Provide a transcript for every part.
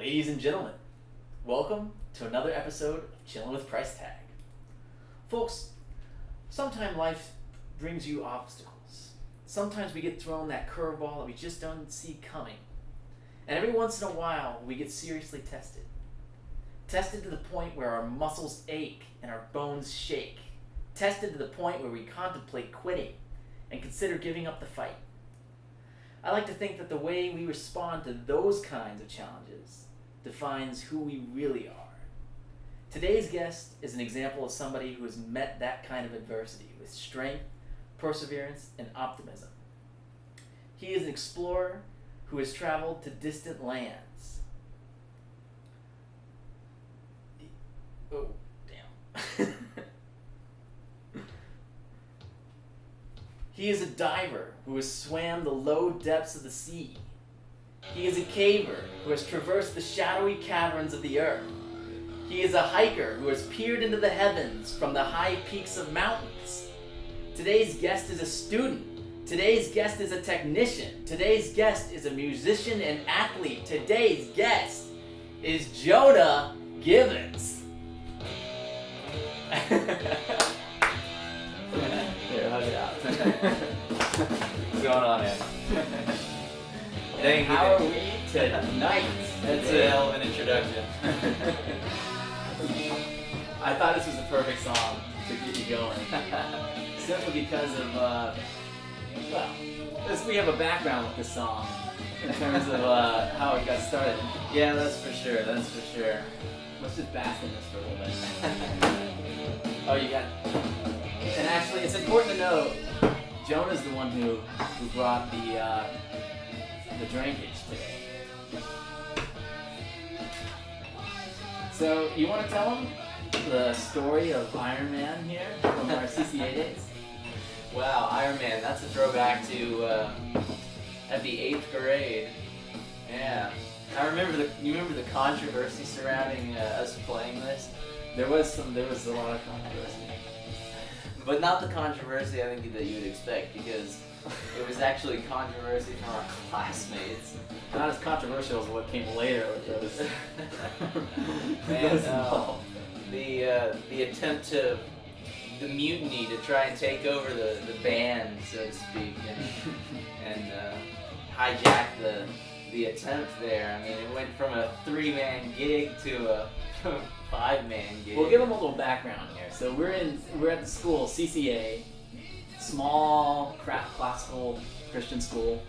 Ladies and gentlemen, welcome to another episode of Chillin with Price Tag. Folks, sometimes life brings you obstacles. Sometimes we get thrown that curveball that we just don't see coming. And every once in a while, we get seriously tested. Tested to the point where our muscles ache and our bones shake. Tested to the point where we contemplate quitting and consider giving up the fight. I like to think that the way we respond to those kinds of challenges defines who we really are. Today's guest is an example of somebody who has met that kind of adversity with strength, perseverance, and optimism. He is an explorer who has traveled to distant lands. Oh, damn. He is a diver who has swam the low depths of the sea. He is a caver who has traversed the shadowy caverns of the earth. He is a hiker who has peered into the heavens from the high peaks of mountains. Today's guest is a student. Today's guest is a technician. Today's guest is a musician and athlete. Today's guest is Jonah Gibbons. Here, hug it out. What's going on, man? Thank you. How are we tonight? That's a hell of an introduction. I thought this was the perfect song to get you going. Simply because of, we have a background with this song in terms of how it got started. Yeah, that's for sure. That's for sure. Let's just bask in this for a little bit. Oh, you got... And actually, it's important to note, Jonah's the one who brought the drinkage today. So, you want to tell him the story of Iron Man here from our CCA days? Wow, Iron Man, that's a throwback to at the 8th grade. Yeah. I remember you remember the controversy surrounding us playing this? There was a lot of controversy. But not the controversy I think that you would expect, because it was actually controversy from our classmates. Not as controversial as what came later with those. Man, the attempt to, the mutiny to try and take over the band, so to speak, and hijack the attempt there. I mean, it went from a 3-man gig to a 5-man gig. We'll give them a little background here. So we're at the school, CCA, small classical Christian school.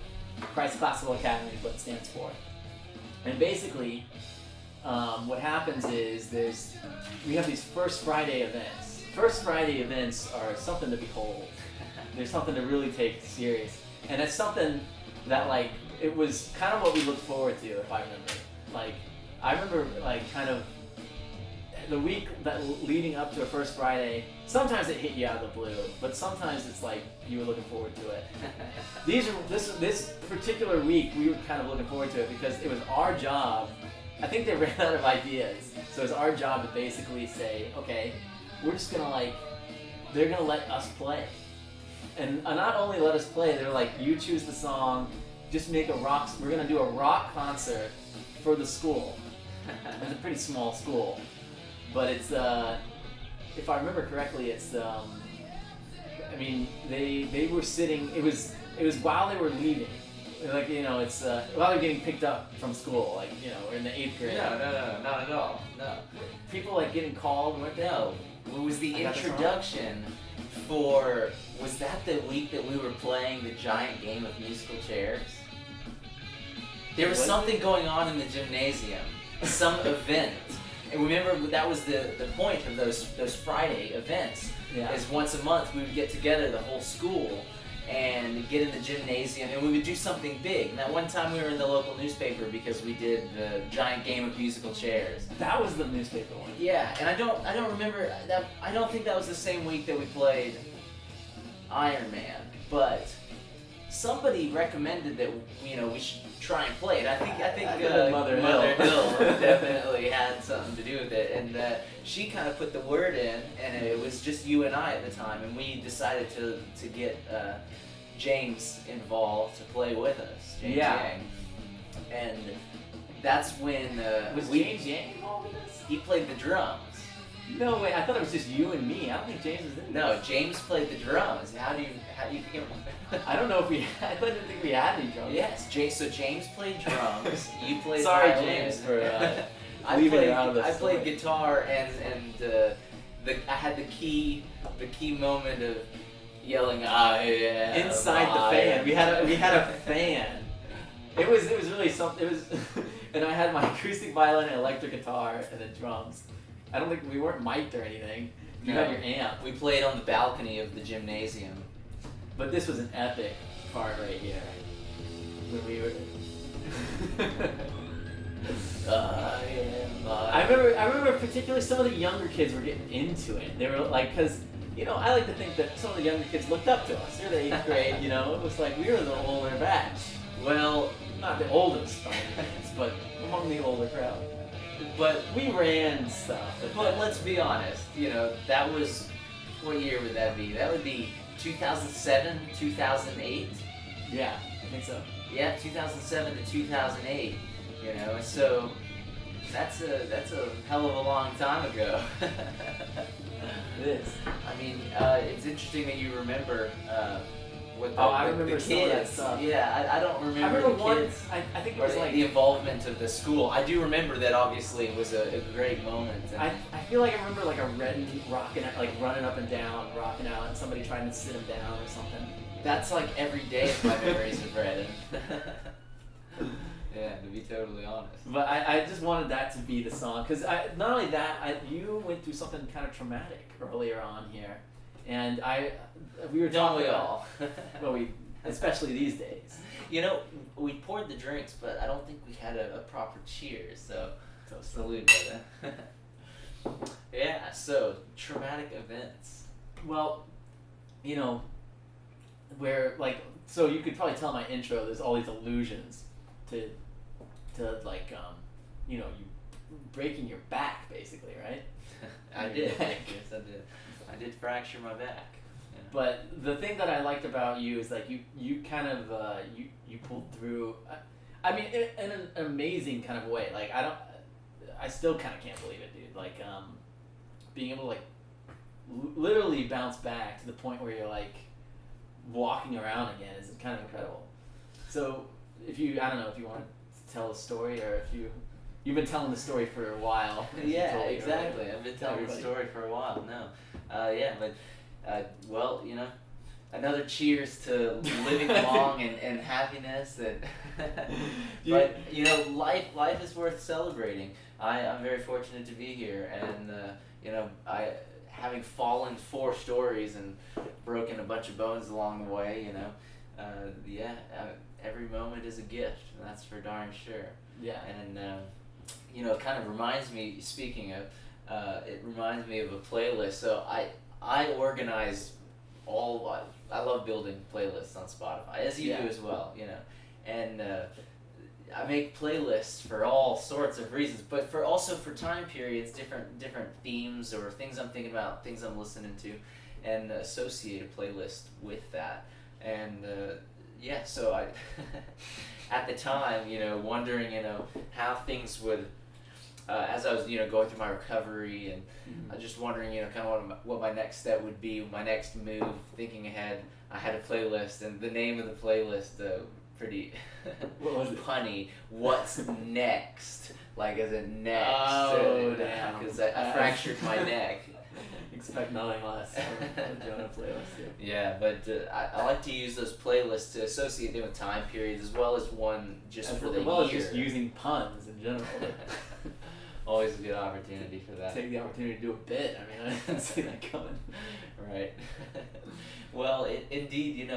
Christ Classical Academy is what it stands for. And basically, what happens is we have these First Friday events. First Friday events are something to behold. There's something to really take serious. And it's something that, it was kind of what we looked forward to, if I remember. I remember, kind of, the week leading up to a First Friday, sometimes it hit you out of the blue, but sometimes it's like you were looking forward to it. This particular week, we were kind of looking forward to it because it was our job. I think they ran out of ideas, so it was our job to basically say, okay, we're just gonna they're gonna let us play, and not only let us play, they're like, you choose the song, just make we're gonna do a rock concert for the school. It's a pretty small school. But it's, if I remember correctly, it's, they were sitting, it was while they were leaving. It's, while they're getting picked up from school, we're in the 8th grade. No, not at all. No. People, getting called, weren't they? No. It was the introduction for, was that the week that we were playing the giant game of musical chairs? There was something going on in the gymnasium, some event. And remember, that was the point of those Friday events. Yeah. Is once a month we would get together, the whole school, and get in the gymnasium, and we would do something big. And that one time we were in the local newspaper because we did the giant game of musical chairs. That was the newspaper one. Yeah, and I don't remember that. I don't think that was the same week that we played Iron Man, but somebody recommended that we should try and play it. I think Mother Hill definitely had something to do with it, and she kind of put the word in, and it was just you and I at the time, and we decided to get James involved to play with us, James Yang, and That's when Was James Yang involved in this? he played the drums. No way, I thought it was just you and me. I don't think James was in No, this. James played the drums. How do you think? I don't know if we. I didn't think we had any drums. Yes, so James played drums. You played. Sorry, violin. James, for leaving it out of the I story. played guitar and I had the key moment of yelling Inside the fan. We had a fan. It was really something. It was, and I had my acoustic violin and electric guitar and then drums. I don't think we weren't mic'd or anything. You had your amp. We played on the balcony of the gymnasium. But this was an epic part right here. When we were. I remember particularly some of the younger kids were getting into it. They were like, because I like to think that some of the younger kids looked up to us. They're the 8th grade, it was like we were the older batch. Well, not the oldest by any means, but among the older crowd. But we ran stuff. But let's be honest, that was, what year would that be? That would be 2007, 2008. Yeah, I think so. Yeah, 2007 to 2008. So that's a hell of a long time ago. It is. I mean, it's interesting that you remember with I remember the some of that kids. stuff. Yeah, I don't remember. I remember the one. kids. I think it Or was like the involvement of the school. I do remember that. Obviously, it was a great moment. I feel like I remember like a red rocking, like running up and down, rocking out, and somebody trying to sit him down or something. That's like every day of my memories of Red. Yeah, to be totally honest. But I just wanted that to be the song, because not only that, you went through something kind of traumatic earlier on here, and we were Don't talking we about, all? well, especially these days. We poured the drinks, but I don't think we had a proper cheers, so salute, brother. Yeah, so traumatic events. Well, where like, so you could probably tell my intro, there's all these allusions to like, you breaking your back, basically, right? I did. Yes, I did. I did fracture my back. Yeah. But the thing that I liked about you is like you kind of you pulled through. I mean, in an amazing kind of way. Like I still kind of can't believe it, dude. Like being able to like literally bounce back to the point where you're like walking around again is kind of incredible. So I don't know if you want to tell a story, or if you've been telling the story for a while. Yeah, exactly. I've been telling the story for a while. No, well, another cheers to living long and happiness. But life is worth celebrating. I'm very fortunate to be here, and having fallen 4 stories and broken a bunch of bones along the way. Every moment is a gift, and that's for darn sure. Yeah. And it kind of reminds me. Speaking of, it reminds me of a playlist. So I organize all. I love building playlists on Spotify, as you do as well. And I make playlists for all sorts of reasons, but also for time periods, different themes or things I'm thinking about, things I'm listening to, and associate a playlist with that. And so I, at the time, wondering, how things would, as I was, going through my recovery, and I was just wondering, kind of what my next step would be, my next move, thinking ahead. I had a playlist, and the name of the playlist, pretty what was it? Punny. What's next? Like, as in next. Oh, damn. Because I fractured my neck. Expect nothing less from the Jonah playlist. Yeah, but I like to use those playlists to associate them with time periods, as well as one just for the year. As just using puns in general. Always a good opportunity for that. Take the opportunity to do a bit. I mean, I didn't see that coming. Right. Well, indeed,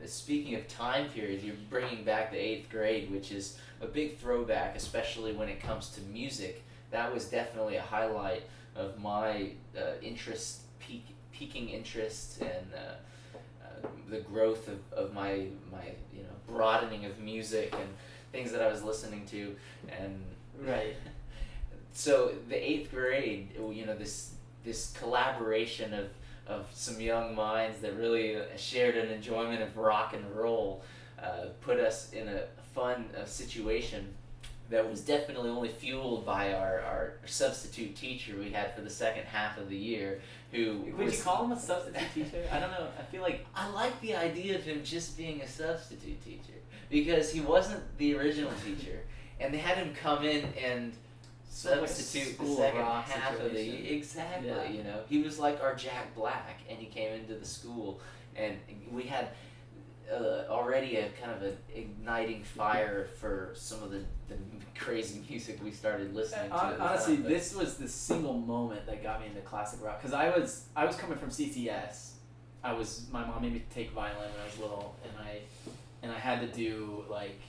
speaking of time periods, you're bringing back the 8th grade, which is a big throwback, especially when it comes to music. That was definitely a highlight of my peaking interest, and the growth of my broadening of music and things that I was listening to, and right. So the 8th grade, this collaboration of some young minds that really shared an enjoyment of rock and roll, put us in a fun situation that was definitely only fueled by our substitute teacher we had for the second half of the year. Would you call him a substitute teacher? I don't know. I feel like I like the idea of him just being a substitute teacher because he wasn't the original teacher, and they had him come in and substitute the second half of the year. Exactly. Yeah. You know, he was like our Jack Black, and he came into the school, and we had already a kind of an igniting fire for some of the crazy music we started listening to. Honestly, this was the single moment that got me into classic rock because I was coming from CCS. My mom made me take violin when I was little, and I had to do like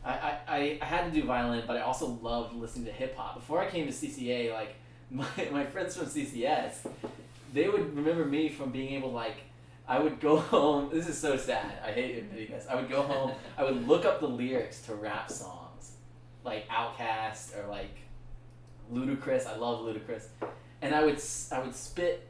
I had to do violin, but I also loved listening to hip hop. Before I came to CCA, like my friends from CCS, they would remember me from being able to, like, I would go home. This is so sad. I hate admitting this. I would go home. I would look up the lyrics to rap songs, like Outkast or like Ludacris. I love Ludacris, and I would spit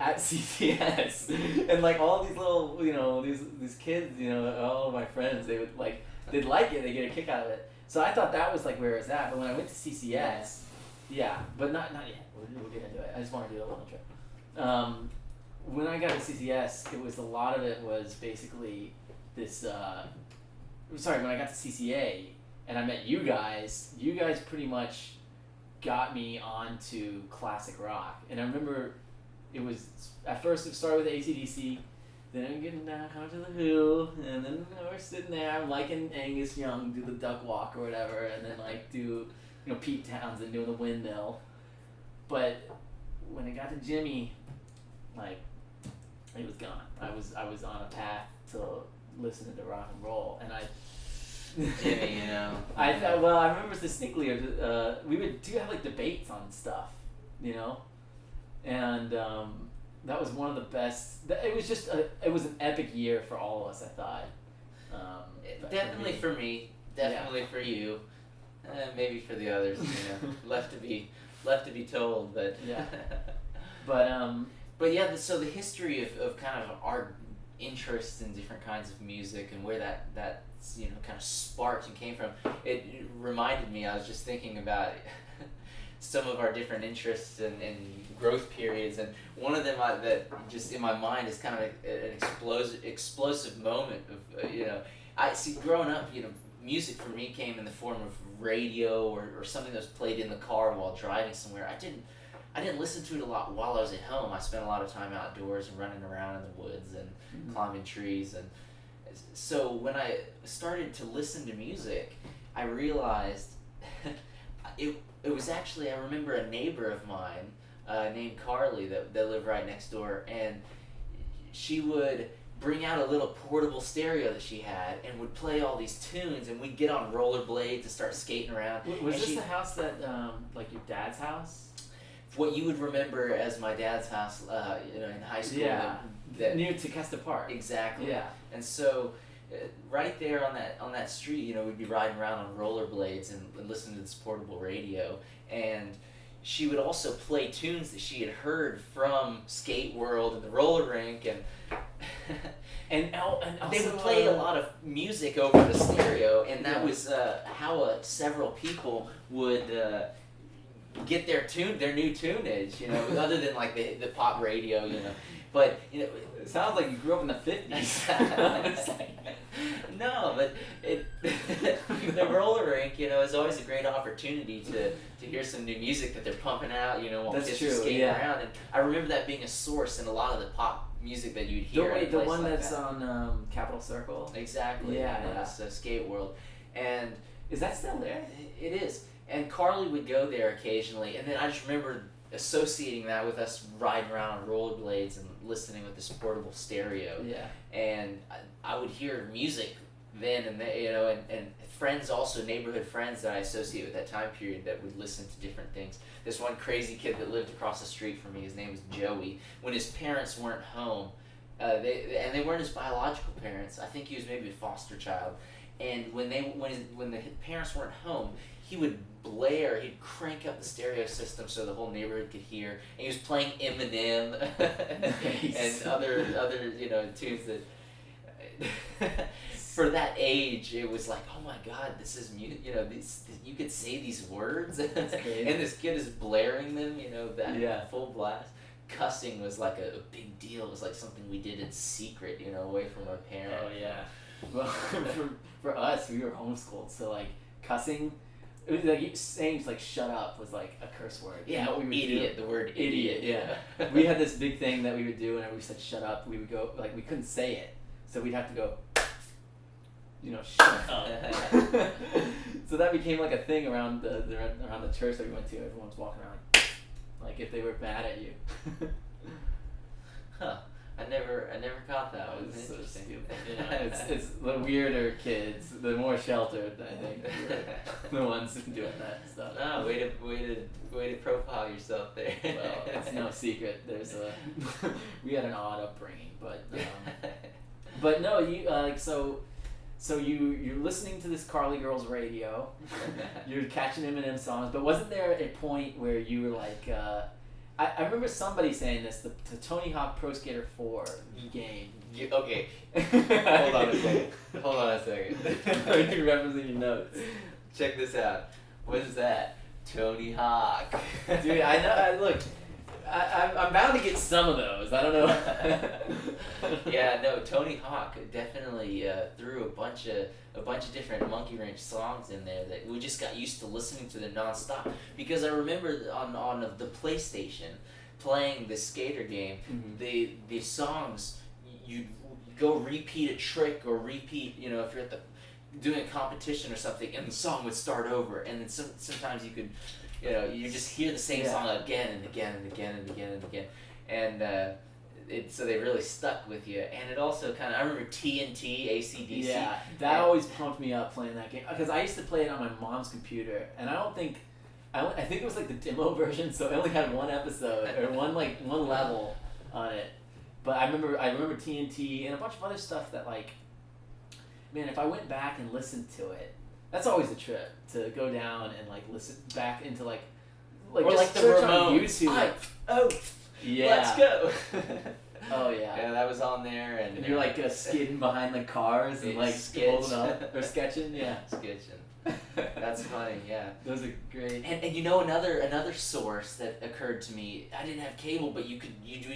at CCS, and like all these little, you know, these kids, you know, all of my friends, they'd like it. They get a kick out of it. So I thought that was like where it's at. But when I went to CCS, yeah, but not yet. We'll get into it. I just want to do a little intro. When I got to CCS, it was a lot of it was basically this. When I got to CCA and I met you guys pretty much got me onto classic rock. And I remember it was at first it started with AC/DC, then I'm getting down kind of to the Who, and then we're sitting there. I'm liking Angus Young do the duck walk or whatever, and then like do Pete Townsend doing the windmill. But when it got to Jimmy, like, it was gone. I was on a path to listening to rock and roll, and Jimmy, you know. I remember distinctly. We would have like debates on stuff, you know, and that was one of the best. It was just it was an epic year for all of us. I thought. Definitely for me. Definitely for you. Maybe for the others. You know, left to be told, but yeah. But yeah, so the history of kind of our interest in different kinds of music and where that kind of sparked and came from, it reminded me, I was just thinking about some of our different interests and growth periods, and one of them that just in my mind is kind of an explosive moment of, I see growing up, music for me came in the form of radio or something that was played in the car while driving somewhere. I didn't listen to it a lot while I was at home. I spent a lot of time outdoors and running around in the woods and climbing trees. And so when I started to listen to music, I realized it was actually, I remember a neighbor of mine named Carly that lived right next door, and she would bring out a little portable stereo that she had and would play all these tunes, and we'd get on rollerblades and start skating around. Was this the house that, like your dad's house? What you would remember as my dad's house, in high school. Yeah, that near Tequesta Park. Exactly. Yeah. And so, right there on that street, we'd be riding around on rollerblades and listening to this portable radio. And she would also play tunes that she had heard from Skate World and the roller rink, and and also, they would play a lot of music over the stereo, and that was how several people would get their new tunage, other than like the pop radio, But it sounds like you grew up in the 50s. No, but the roller rink, is always a great opportunity to hear some new music that they're pumping out, while kids are skating around. And I remember that being a source in a lot of the pop music that you'd hear. The one that's on Capitol Circle. Exactly. Yeah. So Skate World, and is that still there? It is. And Carly would go there occasionally, and then I just remember associating that with us riding around on rollerblades and listening with this portable stereo. Yeah. And I would hear music then and there, and friends also, neighborhood friends that I associate with that time period that would listen to different things. This one crazy kid that lived across the street from me, his name was Joey. When his parents weren't home, they weren't his biological parents. I think he was maybe a foster child. And when the parents weren't home, he would he'd crank up the stereo system so the whole neighborhood could hear, and he was playing Eminem and other tunes that for that age, it was like, oh my God, this is music. You know, you could say these words, and this kid is blaring them. You know, that full blast. Cussing was like a big deal. It was like something we did in secret. You know, away from our parents. Oh yeah. Well, for us, we were homeschooled, so like cussing. It was like saying like "shut up" was like a curse word. Yeah, what we would idiot. Do, the word idiot. Yeah. We had this big thing that we would do whenever we said "shut up." We would go like we couldn't say it, so we'd have to go. You know, shut up. So that became like a thing around the church that we went to. Everyone was walking around like if they were mad at you. Huh. I never caught that. That was so interesting. stupid. Yeah, it's the weirder kids, the more sheltered, I think, the ones doing that stuff. No, way to profile yourself there. Well, it's no secret. There's we had an odd upbringing, but no, you so you're listening to this Carly Girls radio, you're catching Eminem songs, but wasn't there a point where you were like? I remember somebody saying this, the Tony Hawk Pro Skater 4 game. Okay. Hold on a second. You can reference in your notes. Check this out. What is that? Tony Hawk. Dude, I know. Look, I'm bound to get some of those. I don't know. Yeah, no, Tony Hawk definitely threw a bunch of different Monkey Wrench songs in there that we just got used to listening to them nonstop. Because I remember on the PlayStation playing the skater game, the songs you'd go repeat a trick or repeat, you know, if you're at doing a competition or something, and the song would start over, and then sometimes you could. You know, you just hear the same song again and again and again and again and again, and so they really stuck with you. And it also kind of, I remember TNT, AC/DC. Yeah, that always pumped me up playing that game because I used to play it on my mom's computer, and I think it was like the demo version, so I only had one episode or one level on it. But I remember TNT and a bunch of other stuff that like, man, if I went back and listened to it. That's always a trip to go down and like listen back into like or just like the search on Ramones. YouTube. Yeah, let's go. Oh yeah. Yeah, that was on there, and you're like skidding behind the cars and like holding up or sketching. Yeah, sketching. That's funny. Yeah, those are great. And you know another source that occurred to me. I didn't have cable, but you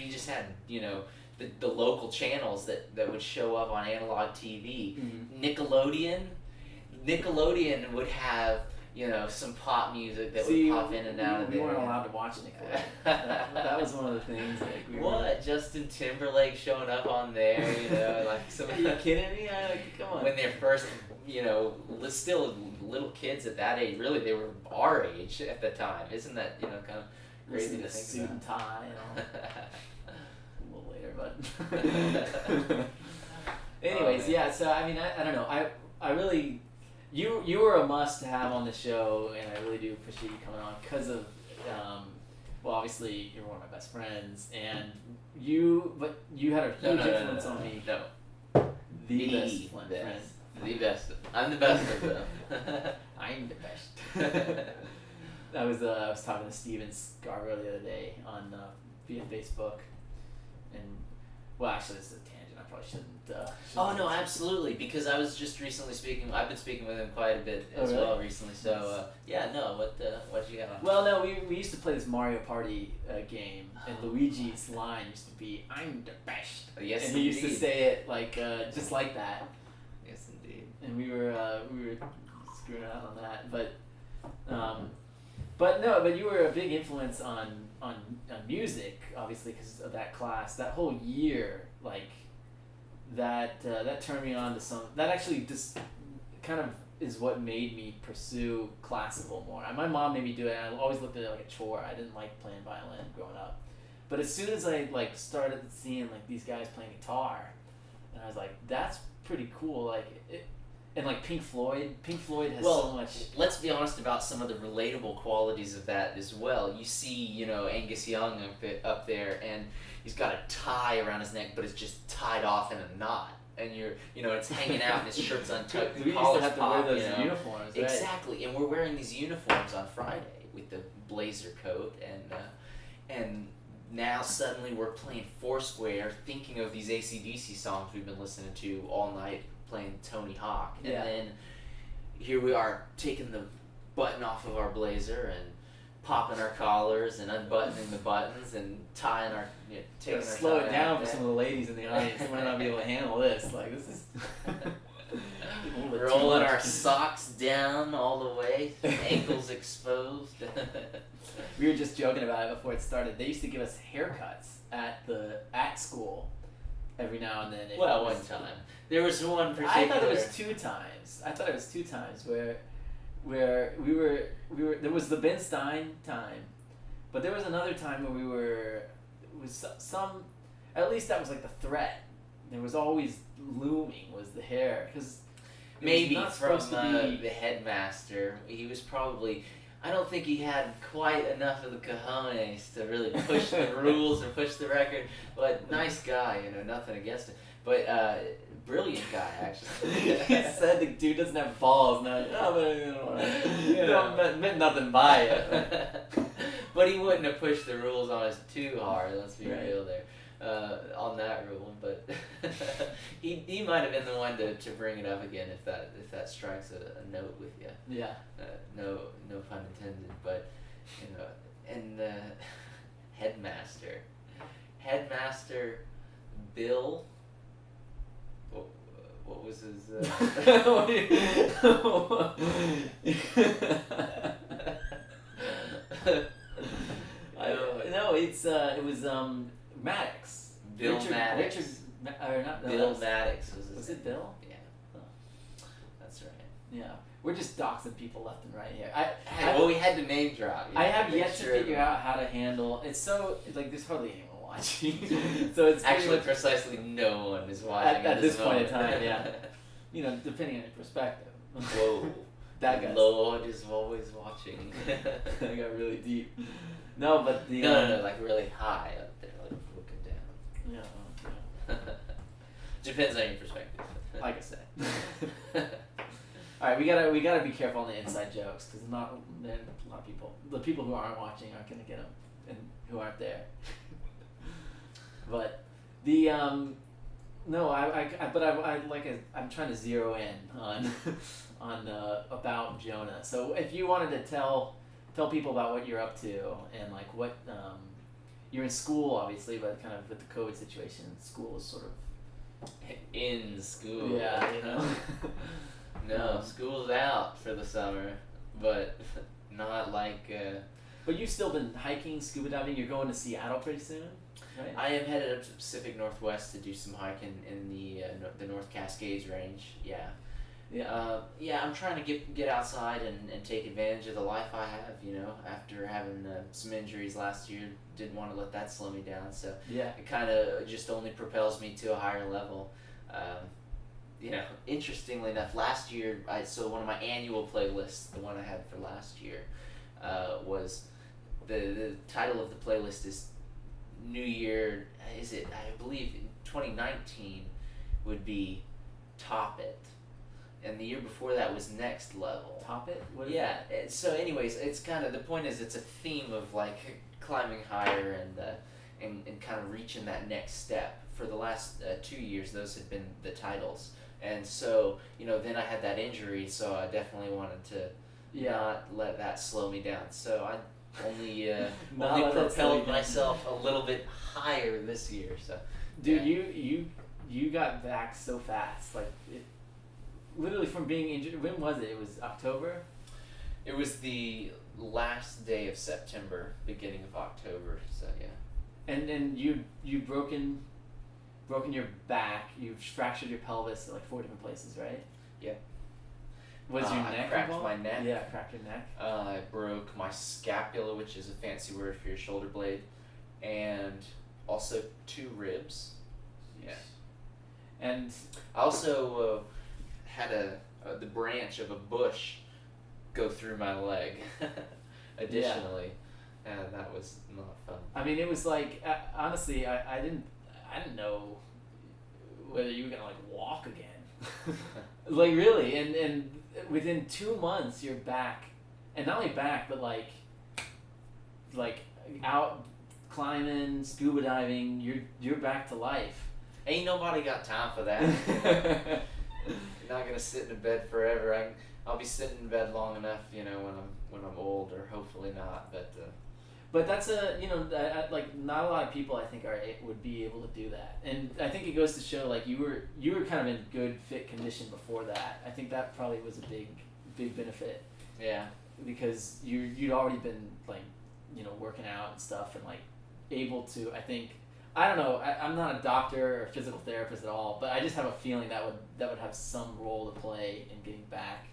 just had the local channels that would show up on analog TV. Mm-hmm. Nickelodeon would have, some pop music that would pop in and out of there. We weren't allowed to watch Nickelodeon. that was one of the things. Like, Justin Timberlake showing up on there, like some. Are you kidding me? Come on. When they're first, still little kids at that age. Really, they were our age at the time. Isn't that kind of crazy to think suit about? And tie and all. A little later, but. Anyways, yeah. So I mean, I don't know. I really. You were a must to have on the show, and I really do appreciate you coming on because of, well, obviously you're one of my best friends, and you had a huge influence on me. No, the best friend. The best. I'm the best of them. I'm the best. I was talking to Steven Scarborough the other day on via Facebook, and well, actually, this is a tangent. I probably shouldn't. Oh no, absolutely! Because I was just recently speaking. I've been speaking with him quite a bit as well recently. So yeah, no. What you got on? Well, no, we used to play this Mario Party game, and Luigi's line used to be "I'm the best." Yes, and he used to say it like just like that. Yes, indeed. And we were screwing out on that, but you were a big influence on music, obviously, because of that class. That whole year, like. That turned me on to some. That actually just kind of is what made me pursue classical more. My mom made me do it, and I always looked at it like a chore. I didn't like playing violin growing up, but as soon as I started seeing these guys playing guitar, and I was like, that's pretty cool. And Pink Floyd has so much. Let's be honest about some of the relatable qualities of that as well. You see, Angus Young up there, and he's got a tie around his neck, but it's just tied off in a knot, and it's hanging out, and his shirt's untucked. We used to have to wear those uniforms, right? Exactly, and we're wearing these uniforms on Friday with the blazer coat, and now suddenly we're playing Foursquare, thinking of these AC/DC songs we've been listening to all night playing Tony Hawk, and Yeah. then here we are taking the button off of our blazer and popping our collars and unbuttoning the buttons and tying our taking our slow tie it down off. for some of the ladies in the audience. They might not be able to handle this. Like this is rolling our socks down all the way, ankles exposed. We were just joking about it before it started. They used to give us haircuts at school every now and then. Well, one time there was one particular. I thought it was two times where we were there was the Ben Stein time, but there was another time where we were it was some at least that was like the threat. There was always looming was the hair because maybe not from supposed to be the headmaster. He was probably. I don't think he had quite enough of the cojones to really push the rules or push the record. But nice guy, nothing against him. But brilliant guy, actually. He said the dude doesn't have balls. Now, meant nothing by it. But he wouldn't have pushed the rules on us too hard. Let's be Right. real there. On that rule, but he might have been the one to bring it up again if that strikes a note with you. Yeah. No pun intended, but and headmaster Bill. What was his? No, it was Maddox. Bill Maddox. Bill Maddox. Maddox was his Was name. it Bill? Yeah. Oh. That's right. Yeah. We're just doxing people left and right here. Well, we had to name drop. I have yet to figure out how to handle. It's so like there's hardly anyone watching, so it's pretty Actually much- precisely no one is watching at this point in moment. time. Yeah. Depending on your perspective. Whoa. That got Lord is always watching. that got really deep. No, but the No, like really high up there, like looking down. Yeah. Depends on your perspective. Like I said. All right, we gotta be careful on the inside jokes because not then a lot of people, the people who aren't watching aren't gonna get them, and who aren't there. But the no, I'm trying to zero in on about Jonah. So if you wanted to tell people about what you're up to and like what you're in school obviously, but kind of with the COVID situation, school is sort of In school. yeah, No, school's out for the summer, but not like. But you've still been hiking, scuba diving. You're going to Seattle pretty soon, right? I am headed up to the Pacific Northwest to do some hiking in the North Cascades range. Yeah. Yeah. I'm trying to get outside and take advantage of the life I have. After having some injuries last year, didn't want to let that slow me down. So Yeah. it kind of just only propels me to a higher level. Interestingly enough, last year, one of my annual playlists, the one I had for last year, was the title of the playlist is New Year. Is it? I believe in 2019 would be Top It, and the year before that was Next Level. Top it. What is Yeah. that? So, anyways, it's kind of the point is it's a theme of like climbing higher and kind of reaching that next step. For the last 2 years, those had been the titles. And so, then I had that injury, so I definitely wanted to not let that slow me down. So I only Not only let that slow you propelled down. myself a little bit higher this year. So, Dude, yeah. you got back so fast. Like literally from being injured. When was it? It was October. It was the last day of September, beginning of October. So yeah. And you broken your back. You fractured your pelvis at like 4 different places, right? Yeah. Was your I neck cracked involved? my neck. Yeah, cracked your neck. I broke my scapula, which is a fancy word for your shoulder blade, and also 2 ribs. Yeah. And I also had the branch of a bush go through my leg. Additionally, and that was not fun. I mean, it was like honestly, I didn't know whether you were gonna like walk again. Like really, and within 2 months you're back, and not only back, but like out climbing, scuba diving. You're back to life. Ain't nobody got time for that. You're not gonna sit in a bed forever. I'll be sitting in bed long enough, you know, when I'm old, or hopefully not. But that's like not a lot of people I think would be able to do that, and I think it goes to show like you were kind of in good fit condition before that. I think that probably was a big benefit. Yeah. Because you'd already been like, working out and stuff, and like able to, I think, I don't know, I'm not a doctor or physical therapist at all, but I just have a feeling that would have some role to play in getting back.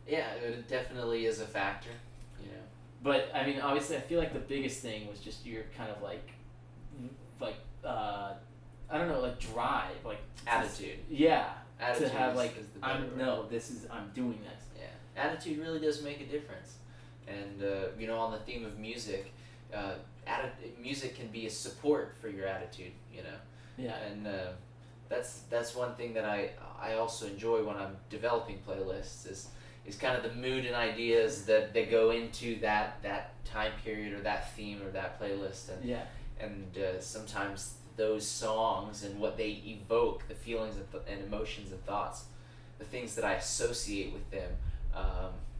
Yeah, it definitely is a factor, you know. But I mean, obviously, I feel like the biggest thing was just your kind of like I don't know, like drive, like attitude. Yeah, attitude to have like is the I'm doing this. Yeah, attitude really does make a difference, and on the theme of music, music can be a support for your attitude, you know. Yeah. And that's one thing that I also enjoy when I'm developing playlists is kind of the mood and ideas that go into that time period or that theme or that playlist, and sometimes those songs and what they evoke, the feelings and emotions and thoughts, the things that I associate with them,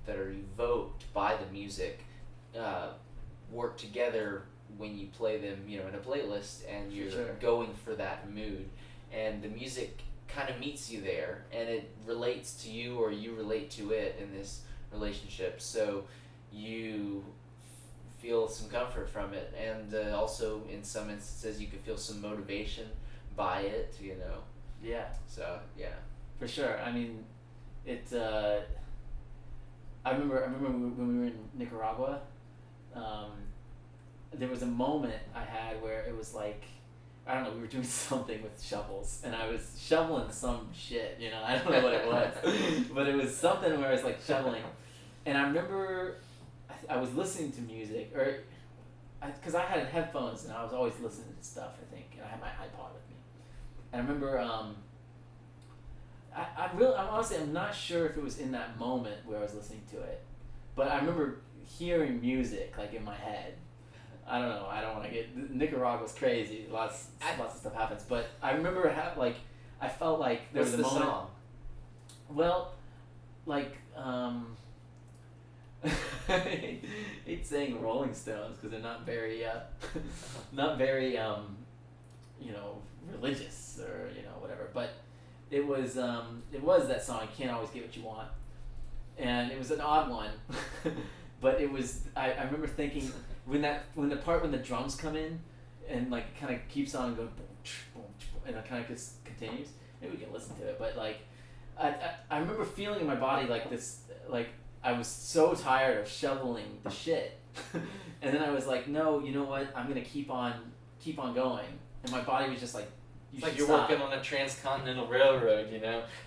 that are evoked by the music, work together when you play them, in a playlist, and you're going for that mood, and the music kind of meets you there, and it relates to you or you relate to it in this relationship, so you feel some comfort from it, and also in some instances you can feel some motivation by it, Yeah. So yeah. For sure. I mean, it. I remember when we were in Nicaragua. There was a moment I had where it was like, I don't know, we were doing something with shovels, and I was shoveling some shit, I don't know what it was, but it was something where I was like shoveling, and I remember I was listening to music, because I had headphones and I was always listening to stuff, I think, and I had my iPod with me, and I remember, I'm not sure if it was in that moment where I was listening to it, but I remember hearing music like in my head. I don't know. I don't want to get Nicaragua's crazy. Lots of stuff happens, but I remember I felt like there was a moment. Song? Well, like I hate saying Rolling Stones because they're not very religious or whatever. But it was that song, "You Can't Always Get What You Want," and it was an odd one, but it was. I remember thinking. When the drums come in, and like it kind of keeps on going, and it kind of just continues. Maybe we can listen to it, but like, I remember feeling in my body like this, like I was so tired of shoveling the shit, and then I was like, no, you know what? I'm gonna keep on going, and my body was just like, it's like you're working on a transcontinental railroad,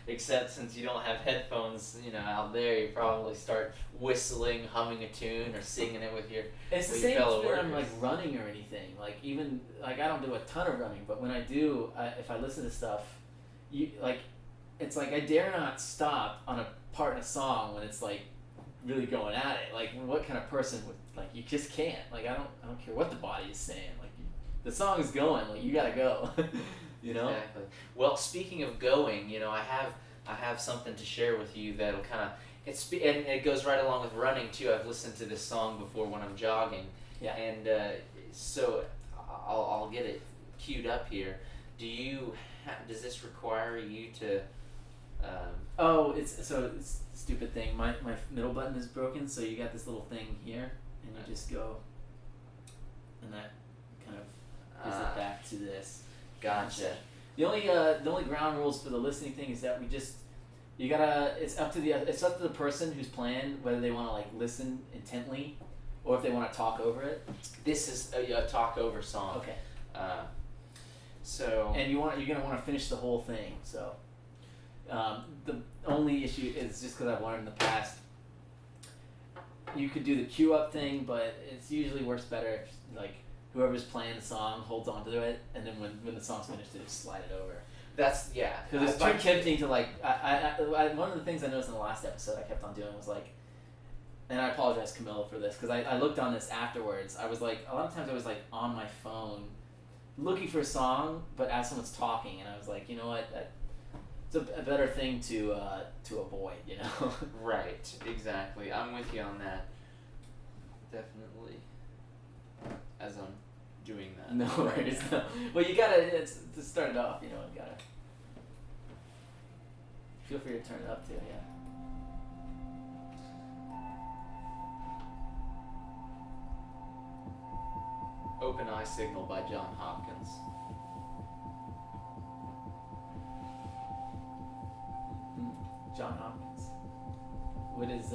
except since you don't have headphones, out there, you probably start whistling, humming a tune, or singing it with your It's the same when I'm like running or anything. Like even like I don't do a ton of running, but when I do, if I listen to stuff, it's like I dare not stop on a part in a song when it's like really going at it. Like what kind of person would like you just can't. Like I don't care what the body is saying. Like the song is going. Like you gotta go. Exactly. Well, speaking of going, I have something to share with you that'll kind of and it goes right along with running too. I've listened to this song before when I'm jogging. Yeah. And so I'll get it queued up here. Does this require you to? It's a stupid thing. My middle button is broken, so you got this little thing here, and you just go, and that kind of gives it back to this. Gotcha. The only ground rules for the listening thing is that it's up to the person who's playing whether they want to like listen intently or if they want to talk over it. This is a talk over song. Okay. And you're gonna want to finish the whole thing. So the only issue is just because I've learned in the past you could do the cue up thing, but it usually works better if like whoever's playing the song holds on to it, and then when the song's finished, they just slide it over. That's, yeah. Because it's too tempting to like, one of the things I noticed in the last episode I kept on doing was like, and I apologize Camilla for this, because I looked on this afterwards, I was like, a lot of times I was like on my phone looking for a song, but as someone's talking, and I was like, you know what, it's a better thing to avoid, you know. Right, exactly. I'm with you on that. Definitely. As I'm doing that. No worries. No. Well, you gotta to start it off, you know. You gotta feel free to turn it up too. Yeah. Open Eye Signal by John Hopkins. John Hopkins. What is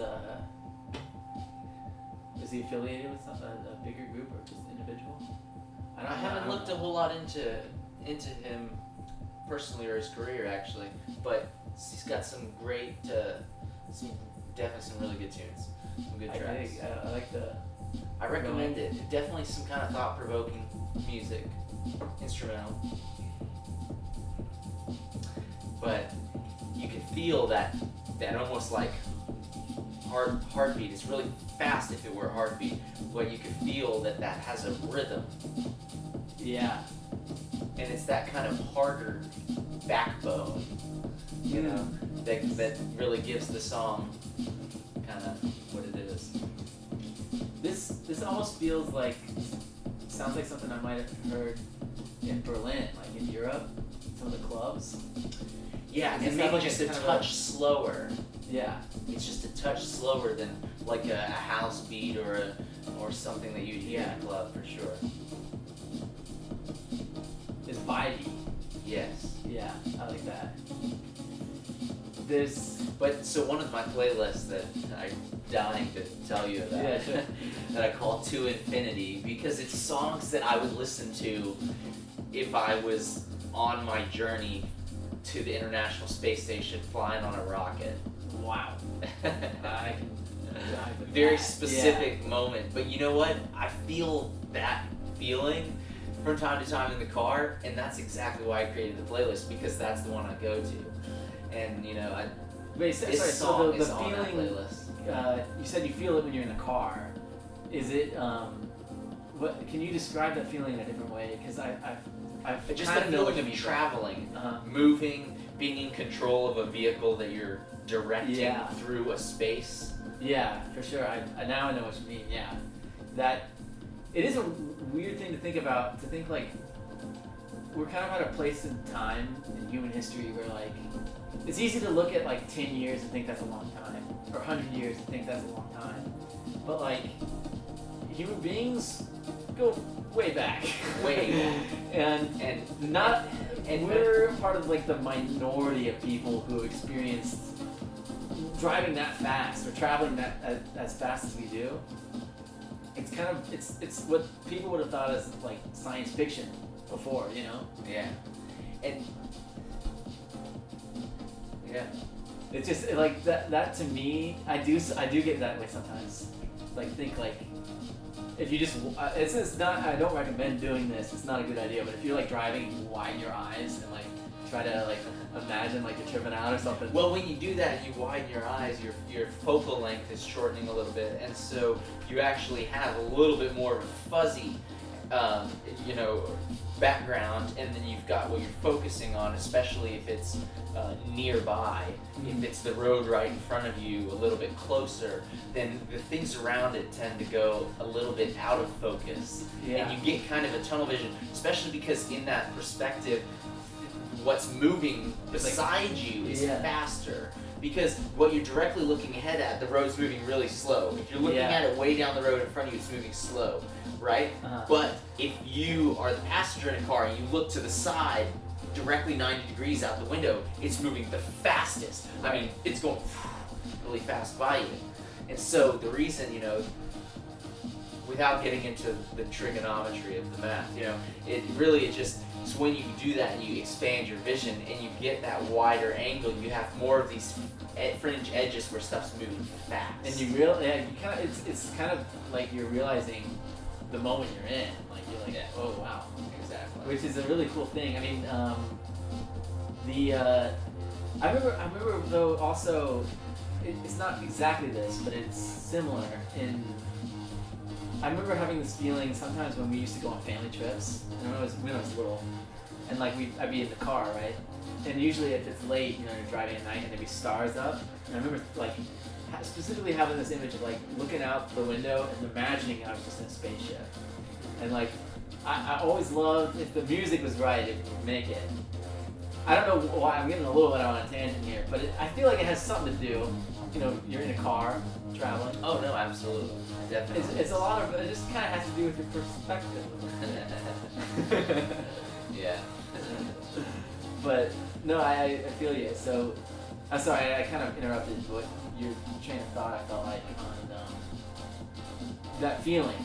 he affiliated with a bigger group or just individual? I haven't looked a whole lot into him personally or his career actually, but he's got some great, definitely some really good tunes, some good tracks. I like the. I recommend it. Definitely some kind of thought-provoking music, instrumental. But you can feel that almost like heartbeat. It's really fast if it were a heartbeat, but you can feel that has a rhythm. Yeah. And it's that kind of harder backbone, you know, that really gives the song kind of what it is. This almost feels like, sounds like something I might have heard in Berlin, like in Europe, some of the clubs. Yeah, and maybe just a touch slower. Yeah. It's just a touch slower than like a house beat or something that you'd hear in a club for sure. It's vibey. Yes. Yeah, I like that. So one of my playlists that I'm dying to tell you about, that I call To Infinity, because it's songs that I would listen to if I was on my journey to the International Space Station flying on a rocket. Wow. Very specific moment, but you know what? I feel that feeling from time to time in the car, and that's exactly why I created the playlist, because that's the one I go to. And you know, this song is on that playlist. You said you feel it when you're in the car. Is it? What can you describe that feeling in a different way? Because I've just the feeling of traveling, moving, being in control of a vehicle that you're directing through a space. Yeah, for sure. I now I know what you mean. Yeah, that it is a weird thing to think about. To think like we're kind of at a place in time in human history where like it's easy to look at like 10 years and think that's a long time, or 100 years and think that's a long time. But like human beings go way back. Way back. and we're part of like the minority of people who experienced driving that fast or traveling that as fast as we do. It's kind of it's what people would have thought as like science fiction before, you know? Yeah. And yeah. It's just like that to me, I do get that way sometimes. Like think like if you just it's not, I don't recommend doing this. It's not a good idea, but if you're like driving and you widen your eyes and like try to like imagine like you're tripping out or something. Well, when you do that and you widen your eyes, your focal length is shortening a little bit, and so you actually have a little bit more of a fuzzy, background, and then you've got what you're focusing on, especially if it's nearby. If it's the road right in front of you, a little bit closer, then the things around it tend to go a little bit out of focus, and you get kind of a tunnel vision, especially because in that perspective, what's moving beside you is faster. Because what you're directly looking ahead at, the road's moving really slow. If you're looking at it way down the road in front of you, it's moving slow, right? But if you are the passenger in a car and you look to the side, directly 90 degrees out the window, it's moving the fastest. I mean, it's going really fast by you. And so the reason, without getting into the trigonometry of the math, it's when you do that and you expand your vision and you get that wider angle, you have more of these fringe edges where stuff's moving fast. And it's kind of like you're realizing the moment you're in. Like you're like, oh wow, exactly. Which is a really cool thing. I mean, I remember though also, it's not exactly this, but it's similar in. I remember having this feeling sometimes when we used to go on family trips, and when I was little, and like I'd be in the car, right? And usually if it's late, you know, you're driving at night and there'd be stars up. And I remember like specifically having this image of like looking out the window and imagining I was just in a spaceship. And like I always loved, if the music was right, it would make it. I don't know why I'm getting a little bit on a tangent here, but I feel like it has something to do. You know, you're in a car traveling. Oh no, absolutely, definitely. It's a lot of, it just kind of has to do with your perspective. Yeah. But no, I feel you. So I'm sorry, I kind of interrupted what your train of thought. I felt like on that feeling.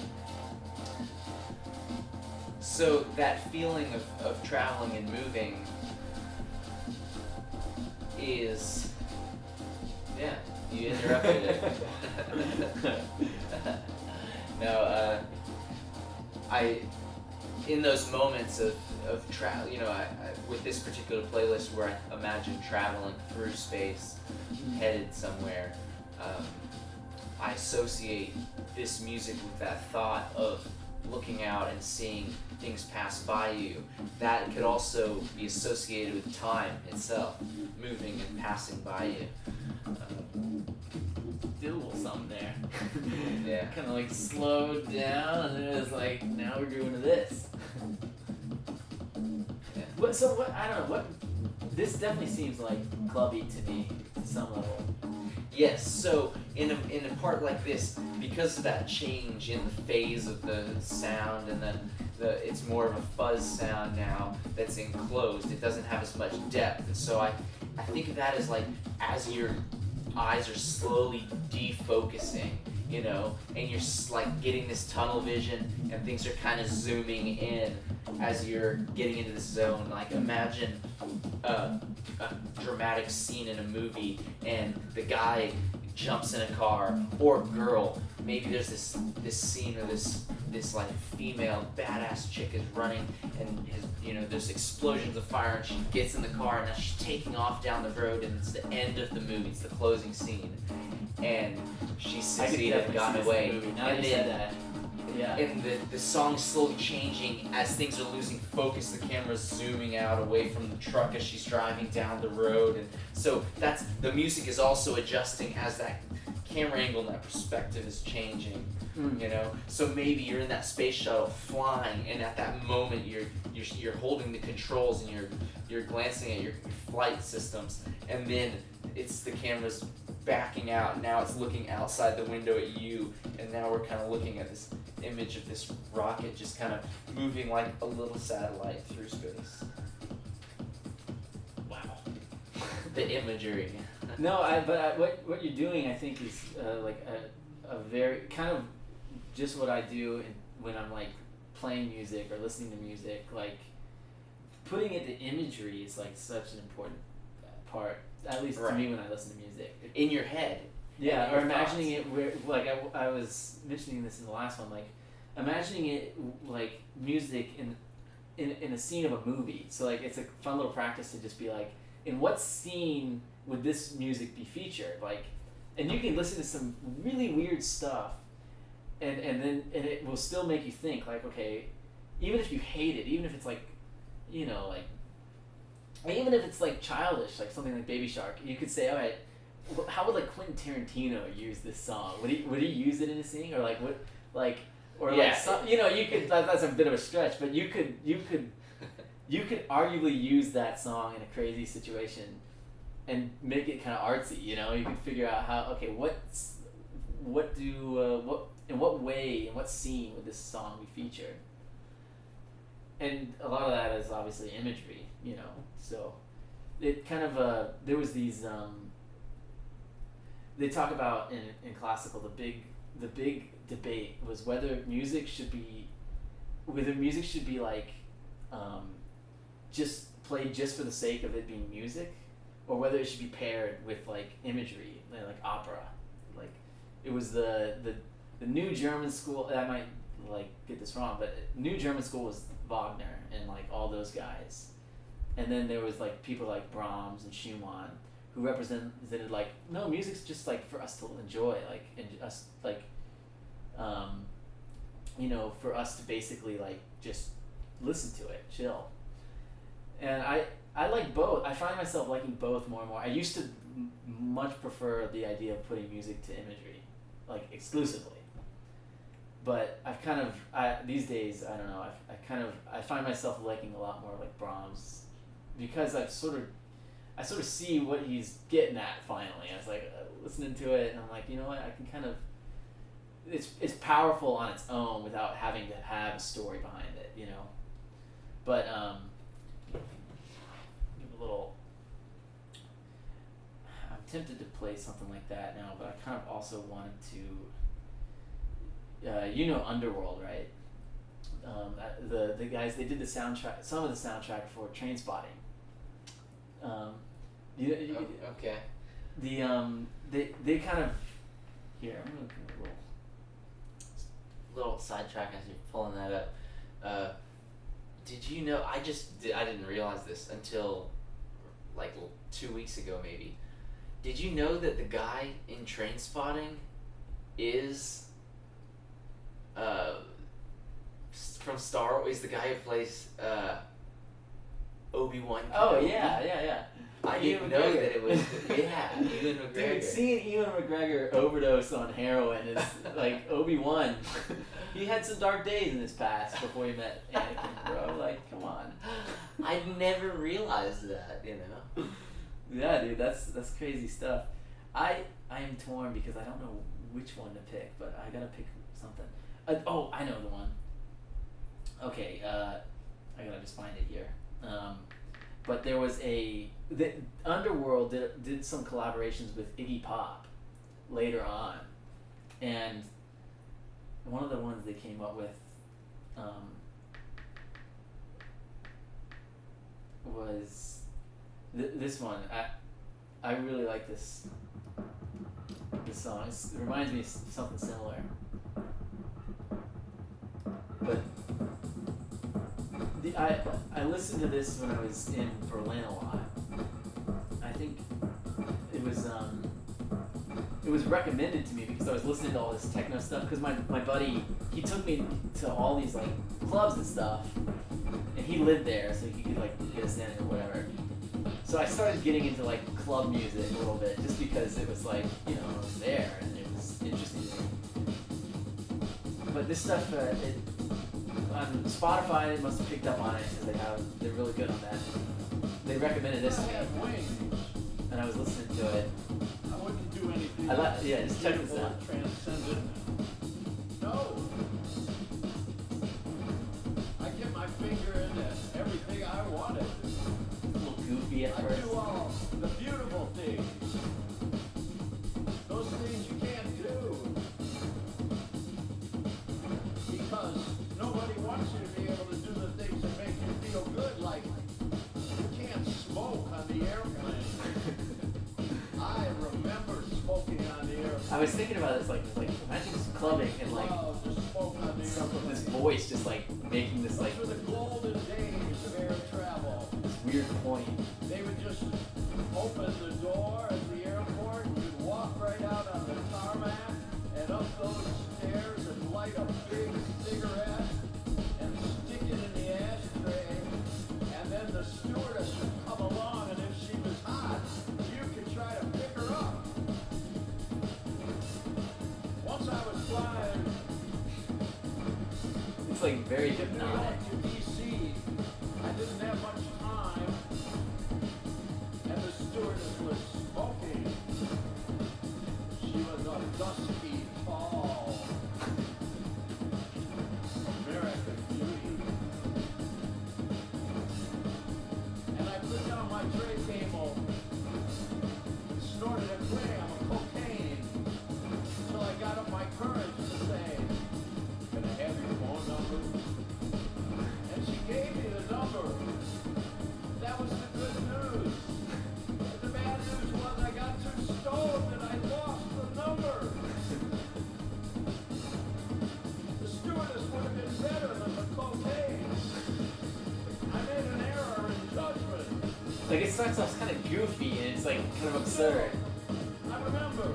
So that feeling of traveling and moving is, yeah, you interrupted it. No, in those moments of travel, you know, with this particular playlist where I imagine traveling through space, headed somewhere, I associate this music with that thought of looking out and seeing things pass by you. That could also be associated with time itself, moving and passing by you. Did a little something there. Yeah. Kind of like slowed down, and then it was like, now we're doing this. Yeah. But so what? I don't know. What? This definitely seems like clubby to me to some level. Yes, so in a part like this, because of that change in the phase of the sound and it's more of a fuzz sound now that's enclosed, it doesn't have as much depth. And so I think of that as like as your eyes are slowly defocusing, you know, and you're like getting this tunnel vision and things are kind of zooming in as you're getting into the zone. Like imagine a dramatic scene in a movie and the guy jumps in a car, or girl, maybe there's this scene where this like female badass chick is running and there's explosions of fire and she gets in the car and now she's taking off down the road and it's the end of the movie, it's the closing scene, and she succeeded and got away, and then yeah. And the song's slowly changing as things are losing focus. The camera's zooming out away from the truck as she's driving down the road, and so the music is also adjusting as that camera angle and that perspective is changing. You know, so maybe you're in that space shuttle flying, and at that moment you're holding the controls and you're glancing at your flight systems, and then it's the camera's backing out, and now it's looking outside the window at you, and now we're kind of looking at this image of this rocket just kind of moving like a little satellite through space. Wow. The imagery. No, but what you're doing, I think, is like a very kind of just what I do when I'm like playing music or listening to music. Like putting it to imagery is like such an important part, at least to me when I listen to music. In your head. Yeah, or imagining it where, like I was mentioning this in the last one, like imagining it like music in a scene of a movie. So like it's a fun little practice to just be like, in what scene would this music be featured? Like, and you can listen to some really weird stuff, and then it will still make you think. Like, okay, even if you hate it, even if it's like, you know, like, even if it's like childish, like something like Baby Shark, you could say, all right, how would like Quentin Tarantino use this song? Would he use it in a scene, or like what, like, or yeah. like some, you know, you could, that's a bit of a stretch, but you could arguably use that song in a crazy situation and make it kind of artsy. You know, you can figure out how, okay, in what way, in what scene would this song be featured? And a lot of that is obviously imagery, you know. So it kind of there was these they talk about in classical the big debate was whether music should be like just played just for the sake of it being music, or whether it should be paired with like imagery, like opera. Like it was the new German school. I might like get this wrong, but new German school was Wagner and like all those guys, and then there was like people like Brahms and Schumann who represented like, no, music's just like for us to enjoy, like, and us like you know, for us to basically like just listen to it, chill. And I like both. I find myself liking both more and more. I used to much prefer the idea of putting music to imagery, like exclusively. But I've kind of these days I don't know. I find myself liking a lot more like Brahms, because I sort of see what he's getting at finally. I was like listening to it, and I'm like, you know what? I can kind of it's powerful on its own without having to have a story behind it, you know. But give a little. I'm tempted to play something like that now, but I kind of also wanted to. You know Underworld, right? The guys, they did the soundtrack, some of the soundtrack for Trainspotting. Okay. They kind of here. I'm gonna do a little sidetrack as you're pulling that up. Did you know? I didn't realize this until like 2 weeks ago, maybe. Did you know that the guy in Trainspotting is from Star Wars? The guy who plays Obi-Wan Kenobi? Oh yeah. I didn't know that it was Ewan McGregor. Dude, seeing Ewan McGregor overdose on heroin is like Obi-Wan. He had some dark days in his past before he met Anakin, bro. Like, come on. I never realized that, you know. Yeah, dude, that's crazy stuff. I am torn because I don't know which one to pick, but I gotta pick something. Oh, I know the one. Okay, I gotta just find it here. But there was the Underworld did some collaborations with Iggy Pop later on, and one of the ones they came up with was this one. I really like this song. It reminds me of something similar. But I listened to this when I was in Berlin a lot. I think it was recommended to me because I was listening to all this techno stuff, because my buddy, he took me to all these like clubs and stuff, and he lived there, so he could like get us in or whatever. So I started getting into like club music a little bit, just because it was like, you know, it was there and it was interesting to me. But this stuff, on Spotify, they must have picked up on it because they're really good on that. They recommended this to me, and I was listening to it. I wouldn't do anything. Just check this out. Transcendent. No. I get my finger in everything I wanted. A little goofy at I first. do all the beautiful things. Those things you can't do. Because nobody wants you to be able to do the things that make you feel good, like you can't smoke on the airplane. I remember smoking on the airplane. I was thinking about this, like imagine just clubbing and like Just smoke on the airplane. this voice just like making this like Those were the golden days of air travel. this weird point. They would just open the door at the airport, you'd walk right out on the tarmac and up those stairs and light a big cigarette and stick it in the ashtray, and then the stewardess would come along, and if she was hot, you could try to pick her up. Once I was flying, It's like very New hypnotic. York to D.C. I didn't have much time, and the stewardess was smoking. She was a dusky, tall American beauty. And I put down my tray table and snorted a gram of cocaine until I got up my courage to say, "Can I have your phone number?" And she gave me the number. That was the good news. But the bad news was I got too stoned and I lost the number. The stewardess would have been better than the cocaine. I made an error in judgment. Like it starts off kind of goofy and it's like kind of absurd. I remember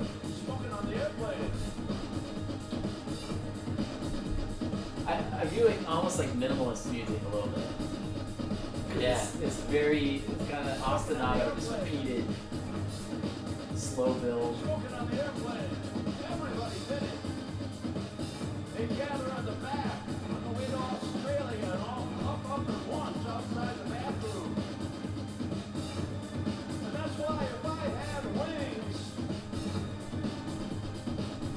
smoking on the airplane. I view it almost like minimalist music a little bit. Yeah. It's kind of ostinato, just repeated, slow build. Smoking on the airplane. Everybody's in it. They gather on the back on the way to Australia and all up at once outside the bathroom. And that's why if I had wings,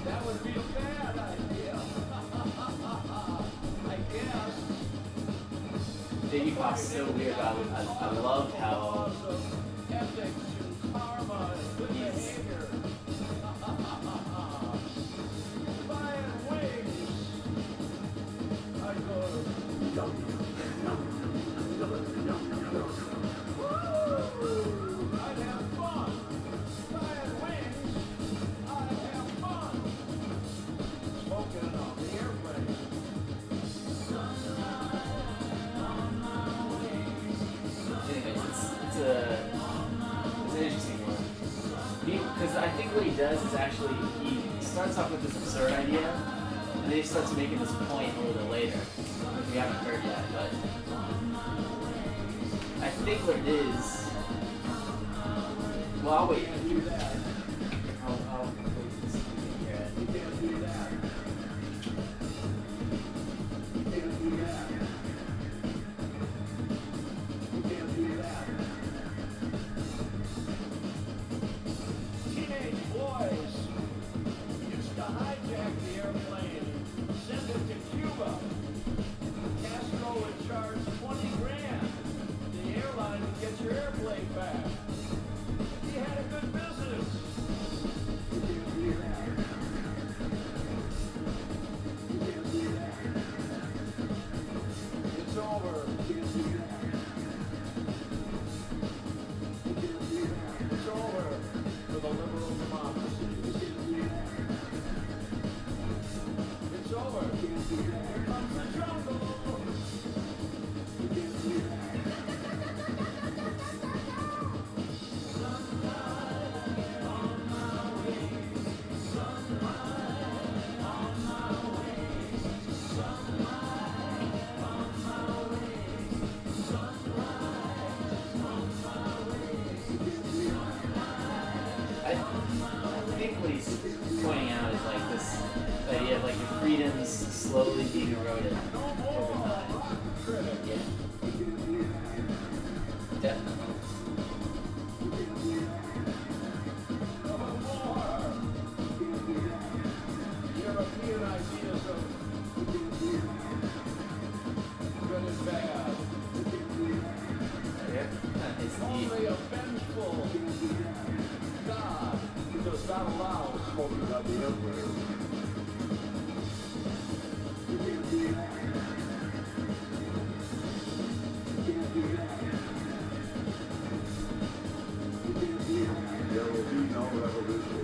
that would be a bad idea. I guess. Iggy Pop's so weird, but I love how Laws of ethics and karma and good behavior. If I had wings, I'd go. Woo! I'd have fun. If I had wings, I'd have fun. Smoking on the airplane. anyways, it's an interesting one. Because I think what he does is actually, he starts off with this absurd idea, and then he starts making this point a little bit later, which we haven't heard yet, but I think what it is, well, I'll wait. I'll wait to see if you can hear it. You can't do that. You can't do that. You can't do that. Teenage boys used to hijack the airplane, send it to Cuba. Castro would charge 20 grand. The airline would get your airplane back. He had a good business. You can't do that. You can't do that. It's over. You can't do that. You can't do that. It's over for the liberal democracy. You can't do that. It's over. You can't do that. Here comes the jungle. You can't do that. I think what he's pointing out is like this idea of like your freedoms slowly being eroded over time. Yeah. Definitely. European ideas of good and bad. It's Only a vengeful God does not allow smoking on the airplane. You can't do that. You can't do that. You can't do that. There will be no revolution.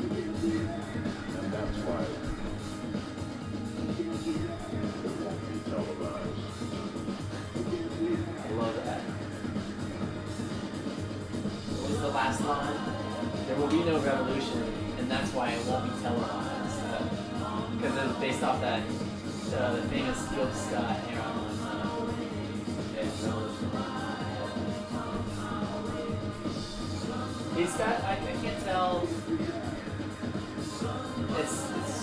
You can't do that. And that's why you can't do that. It won't be televised. You can't do that. I love that. What was the last line? There will be no revolution, and that's why it won't be televised. Because it was based off that the famous Gil Scott era on Revolution. He's got, I can't tell, it's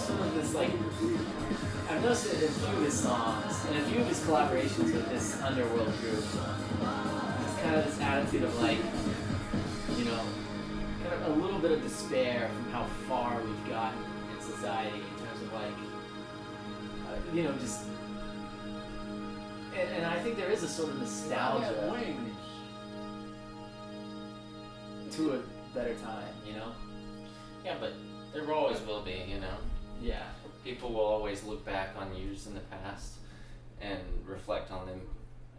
sort of this like, I've noticed it in a few of his songs, and a few of his collaborations with this underworld group. It's kind of this attitude of like, you know, kind of a little bit of despair from how far we've gotten in society in terms of like, you know, just, and I think there is a sort of nostalgia Wings. to a better time, you know? Yeah, but there always will be, you know. Yeah. People will always look back on years in the past and reflect on them,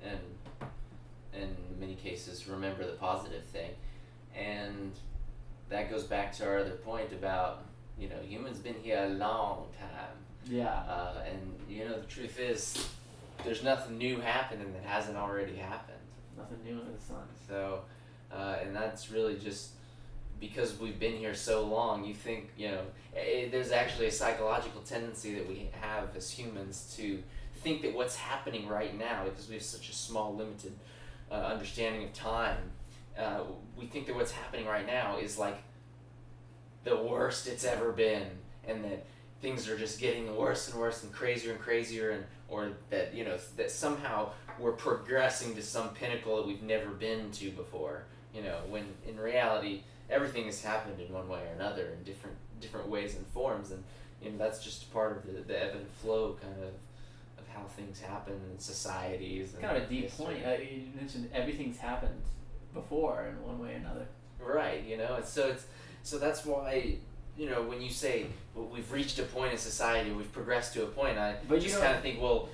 and in many cases remember the positive thing. And that goes back to our other point about, you know, humans been here a long time. Yeah. And, you know, the truth is, there's nothing new happening that hasn't already happened. Nothing new under the sun. So, and that's really just because we've been here so long. You think, you know, there's actually a psychological tendency that we have as humans to think that what's happening right now, because we have such a small, limited understanding of time, we think that what's happening right now is like the worst it's ever been, and that things are just getting worse and worse and crazier, and or that, you know, that somehow we're progressing to some pinnacle that we've never been to before. You know, when in reality everything has happened in one way or another in different ways and forms, and you know, that's just part of the ebb and flow kind of how things happen in societies. And kind of a deep history. point. You mentioned everything's happened before in one way or another. Right, you know, so that's why, you know, when you say, well, we've reached a point in society, we've progressed to a point, But just kind of think, well,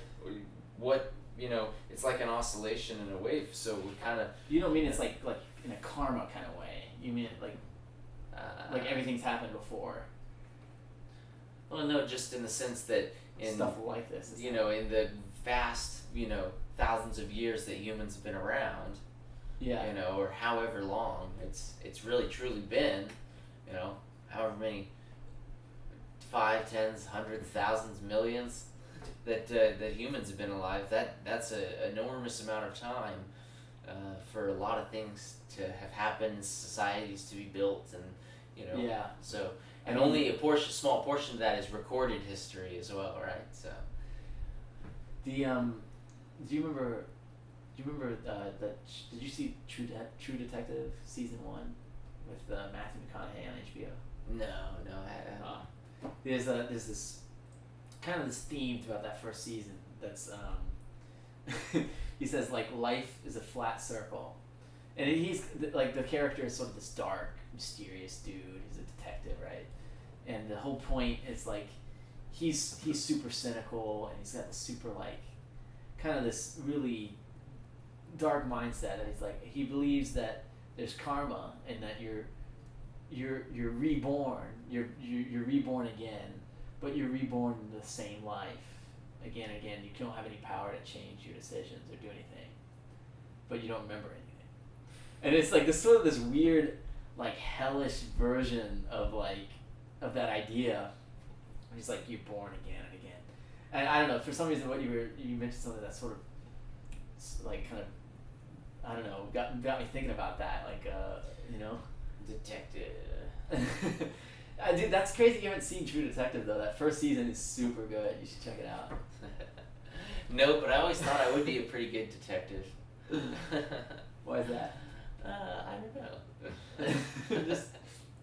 what, you know, it's like an oscillation and a wave, so we kind of... You don't mean it's like in a karma kind of way. You mean it like everything's happened before. Well, no, just in the sense that in Stuff like this. you know, in the vast, you know, thousands of years that humans have been around, Yeah. you know, or however long it's really truly been, you know, however many 5, 10s, hundreds, thousands, millions that humans have been alive. That's an enormous amount of time for a lot of things to have happened, societies to be built, and you know. Yeah. So, and only a small portion of that is recorded history as well, right? So. Do you remember did you see True Detective season 1 with Matthew McConaughey on HBO? No, I haven't. There's this kind of this theme throughout that first season that's he says like life is a flat circle, and he's like the character is sort of this dark, mysterious dude. He's a detective, right? And the whole point is like he's super cynical, and he's got this super like kind of this really dark mindset, and he's like he believes that there's karma and that you're reborn, you're reborn again, but you're reborn in the same life again and again. You don't have any power to change your decisions or do anything, but you don't remember anything. And it's like this sort of this weird like hellish version of that idea. He's like you're born again and again. And I don't know, for some reason you mentioned something that sort of like kind of, I don't know, got me thinking about that, like you know, Detective. Dude, that's crazy. You haven't seen True Detective though. That first season is super good. You should check it out. No, but I always thought I would be a pretty good detective. Why is that? I don't know. Just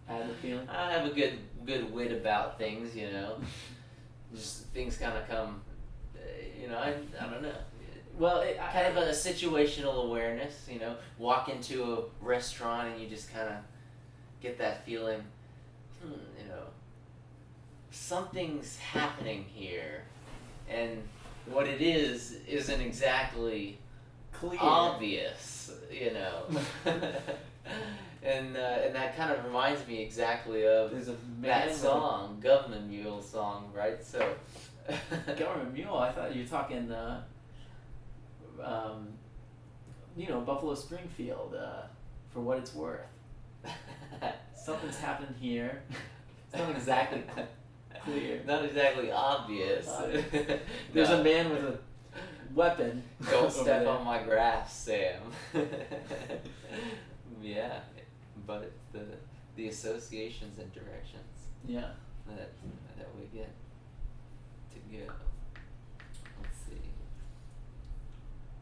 had the feeling. I have a good wit about things, you know. Just things kind of come, you know. I don't know. Well, kind of a situational awareness, you know. Walk into a restaurant and you just kind of get that feeling, you know, something's happening here, and what it is isn't exactly clear, obvious, you know. and that kind of reminds me exactly of that song, Government Mule song, right? So, Government Mule. I thought you were talking, you know, Buffalo Springfield, for what it's worth. Something's happened here. It's not exactly clear. Not exactly obvious. There's a man with a weapon. Don't step on my grass, Sam. Yeah, but it's the associations and directions. Yeah. That we get to go. Let's see.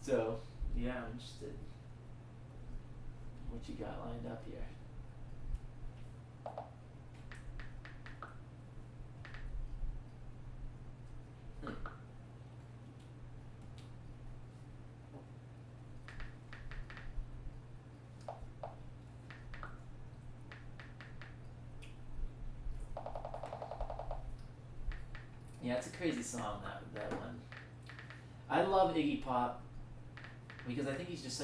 So, yeah, I'm interested. What you got lined up here? Yeah, it's a crazy song, that one. I love Iggy Pop because I think he's just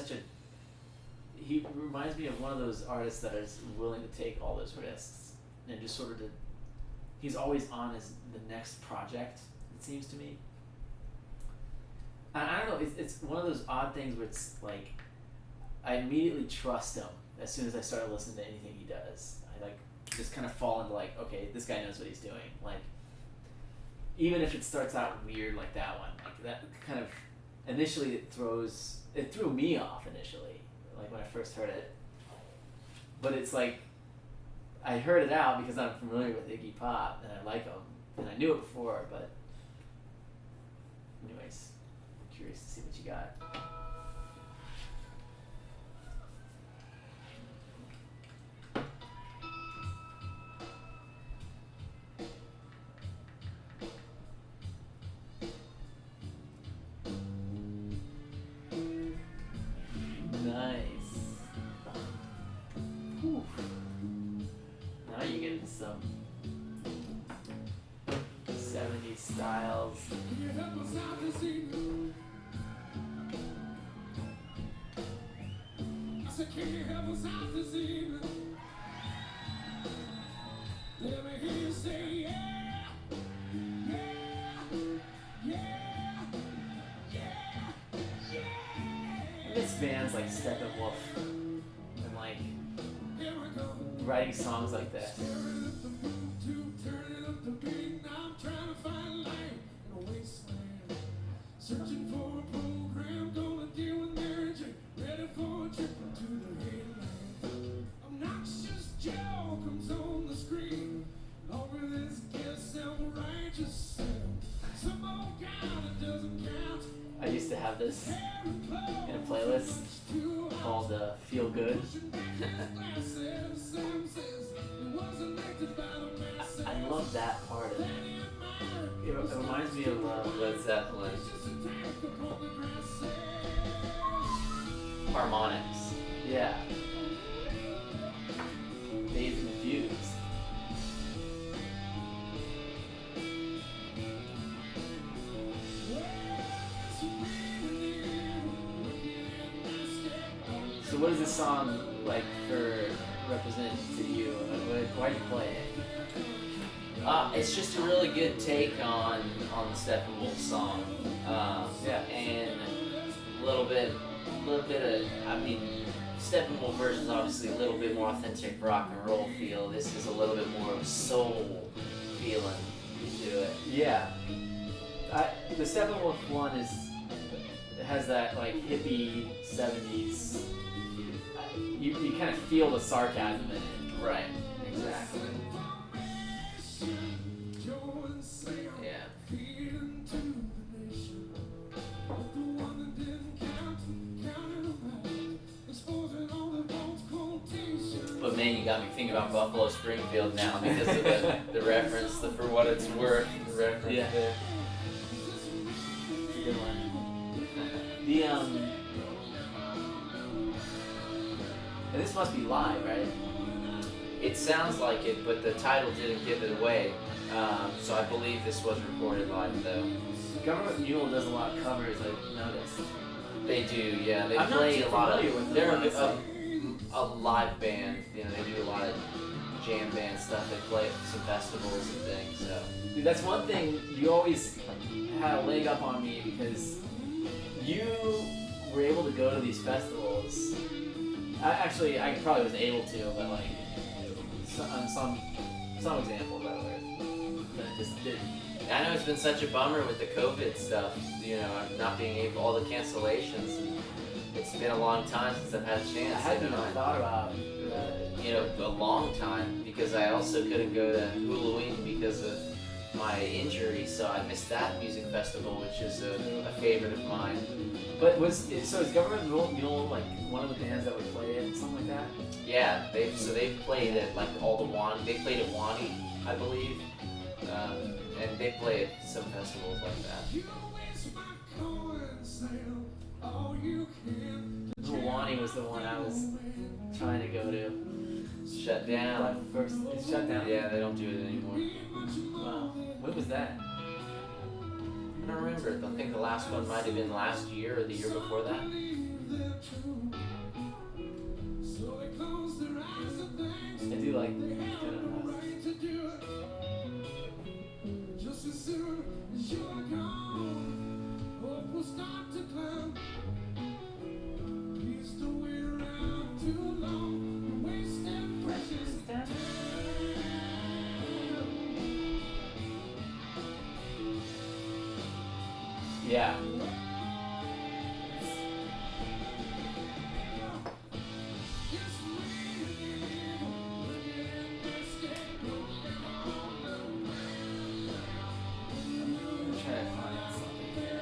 he reminds me of one of those artists that is willing to take all those risks and just sort of he's always on the next project, it seems to me. And I don't know, it's one of those odd things where it's like I immediately trust him as soon as I start listening to anything he does. I like just kind of fall into like, okay, this guy knows what he's doing. Like even if it starts out weird like that one, like that kind of initially it threw me off initially, like when I first heard it. But it's like I heard it out because I'm familiar with Iggy Pop and I like him and I knew it before, but anyways, curious to see what you got. Nice. Whew. Now you're getting some 70s styles. Can you help us out this evening? Let me hear you say yeah, yeah, yeah, yeah. This band's like Steppenwolf and like writing songs like this. Searching for a program gonna deal with marriage, ready for a trip into the headland. Obnoxious Joe comes on the screen, along with his guest self-righteous self. Some old guy that doesn't count. I used to have this in a playlist called Feel Good. I love that part of it. It reminds me of Led Zeppelin. Harmonics. yeah, Dazed and Confused. So what is this song like represent to you? Why'd you play it? It's just a really good take on the Steppenwolf song. Yeah. And a little bit of, I mean, Steppenwolf version is obviously a little bit more authentic rock and roll feel. This is a little bit more of a soul feeling to it. Yeah. The Steppenwolf one it has that like hippie 70s. You kind of feel the sarcasm in it. Right. Exactly. Yeah. But man, you got me thinking about Buffalo Springfield now because of the reference, the for what it's worth, the reference Yeah. there. It's a good one. And this must be live, right? It sounds like it, but the title didn't give it away. So I believe this was recorded live, though. Government Mule does a lot of covers, I've noticed. They do, yeah. They I'm not play too a lot of. familiar with them, They're honestly. a live band. You know, they do a lot of jam band stuff. They play at some festivals and things. So. Dude, that's one thing you always had a leg up on me because you were able to go to these festivals. I probably was able to, but like on some examples I was, but I just didn't. I know it's been such a bummer with the COVID stuff. You know, not being able, all the cancellations. It's been a long time since I've had a chance. I hadn't you know. even thought about. You know, a long time because I also couldn't go to Halloween because of my injury, so I missed that music festival, which is a favorite of mine. But is Government Mule like one of the bands that would play it and something like that? Yeah, they've played at like all the they played at Wani, I believe, and they play at some festivals like that. Wani was the one I was trying to go to. Shut down. First, it's shut down. Yeah, they don't do it anymore. Wow. When was that? I don't remember. I think the last one might have been last year or the year before that. I do like kind of just as soon as you are gone, hope will start to climb. Please don't wait around too long, wasting precious time. Yeah. I'm trying to find something here.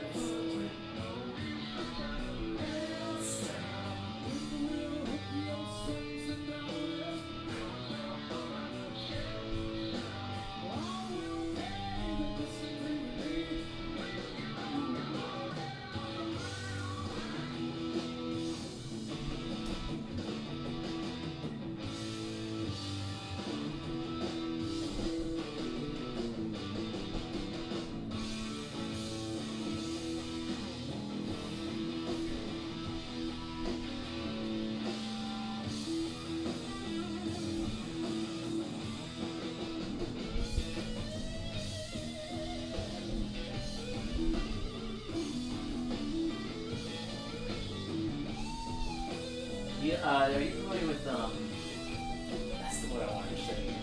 Are you familiar with that's the one I wanted to show you.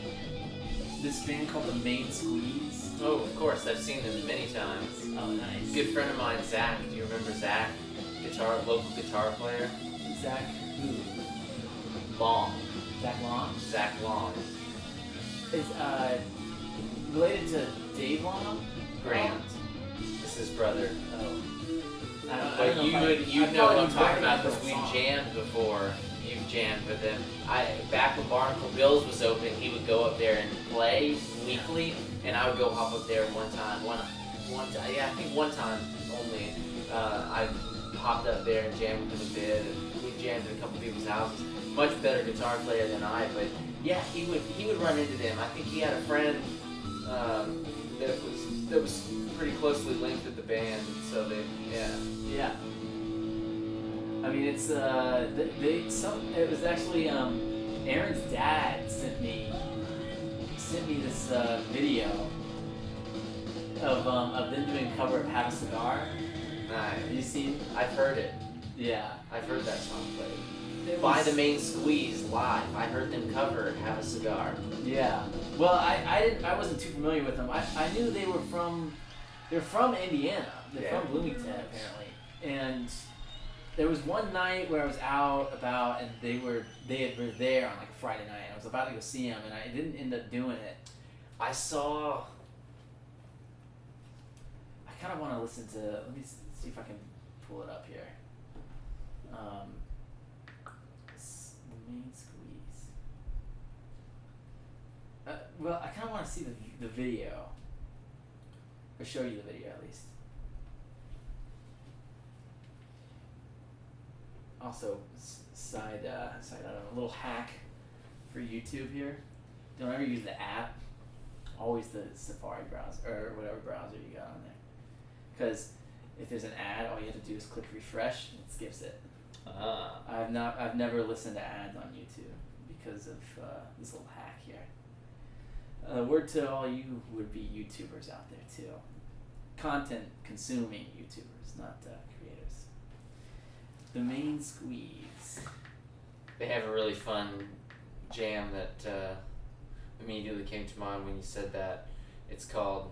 This band called the Main Squeeze. Oh, of course, I've seen them many times. Oh, nice. Good friend of mine, Zach. Do you remember Zach? Local guitar player. Zach who? Long. Zach Long? Zach Long. Is related to Dave Long? Grant. This is his brother. Oh. I don't But know you'd I know what thought I'm you talking about recognized because we the song. jammed before. You've jammed with him. Back when Barnacle Bill's was open, he would go up there and play weekly, and I would go hop up there one time. I think one time only. I hopped up there and jammed with him a bit, and we jammed in a couple people's houses. Much better guitar player than I, but yeah, he would run into them. I think he had a friend that was pretty closely linked with the band, so Yeah. I mean, it's it was actually Aaron's dad sent me this video of them doing a cover of "Have a Cigar." Nice. Have you seen? I've heard it. Yeah. I've heard that song played. It By was- the Main Squeeze live. I heard them cover "Have a Cigar." Yeah. Well, I wasn't too familiar with them. I knew they're from Indiana. They're Yeah. from Bloomington apparently. And there was one night where I was out about and they were there on like a Friday night. I was about to go see them and I didn't end up doing it. I kind of want to listen to. Let me see if I can pull it up here. The Main Squeeze. Well, I kind of want to see the video, or show you the video at least. Also, side a little hack for YouTube here. Don't ever use the app. Always the Safari browser or whatever browser you got on there. Because if there's an ad, all you have to do is click refresh and it skips it. I've never listened to ads on YouTube because of this little hack here. Word to all you would be YouTubers out there too. Content consuming YouTubers, not creators. The Main Squeeze. They have a really fun jam that immediately came to mind when you said that. It's called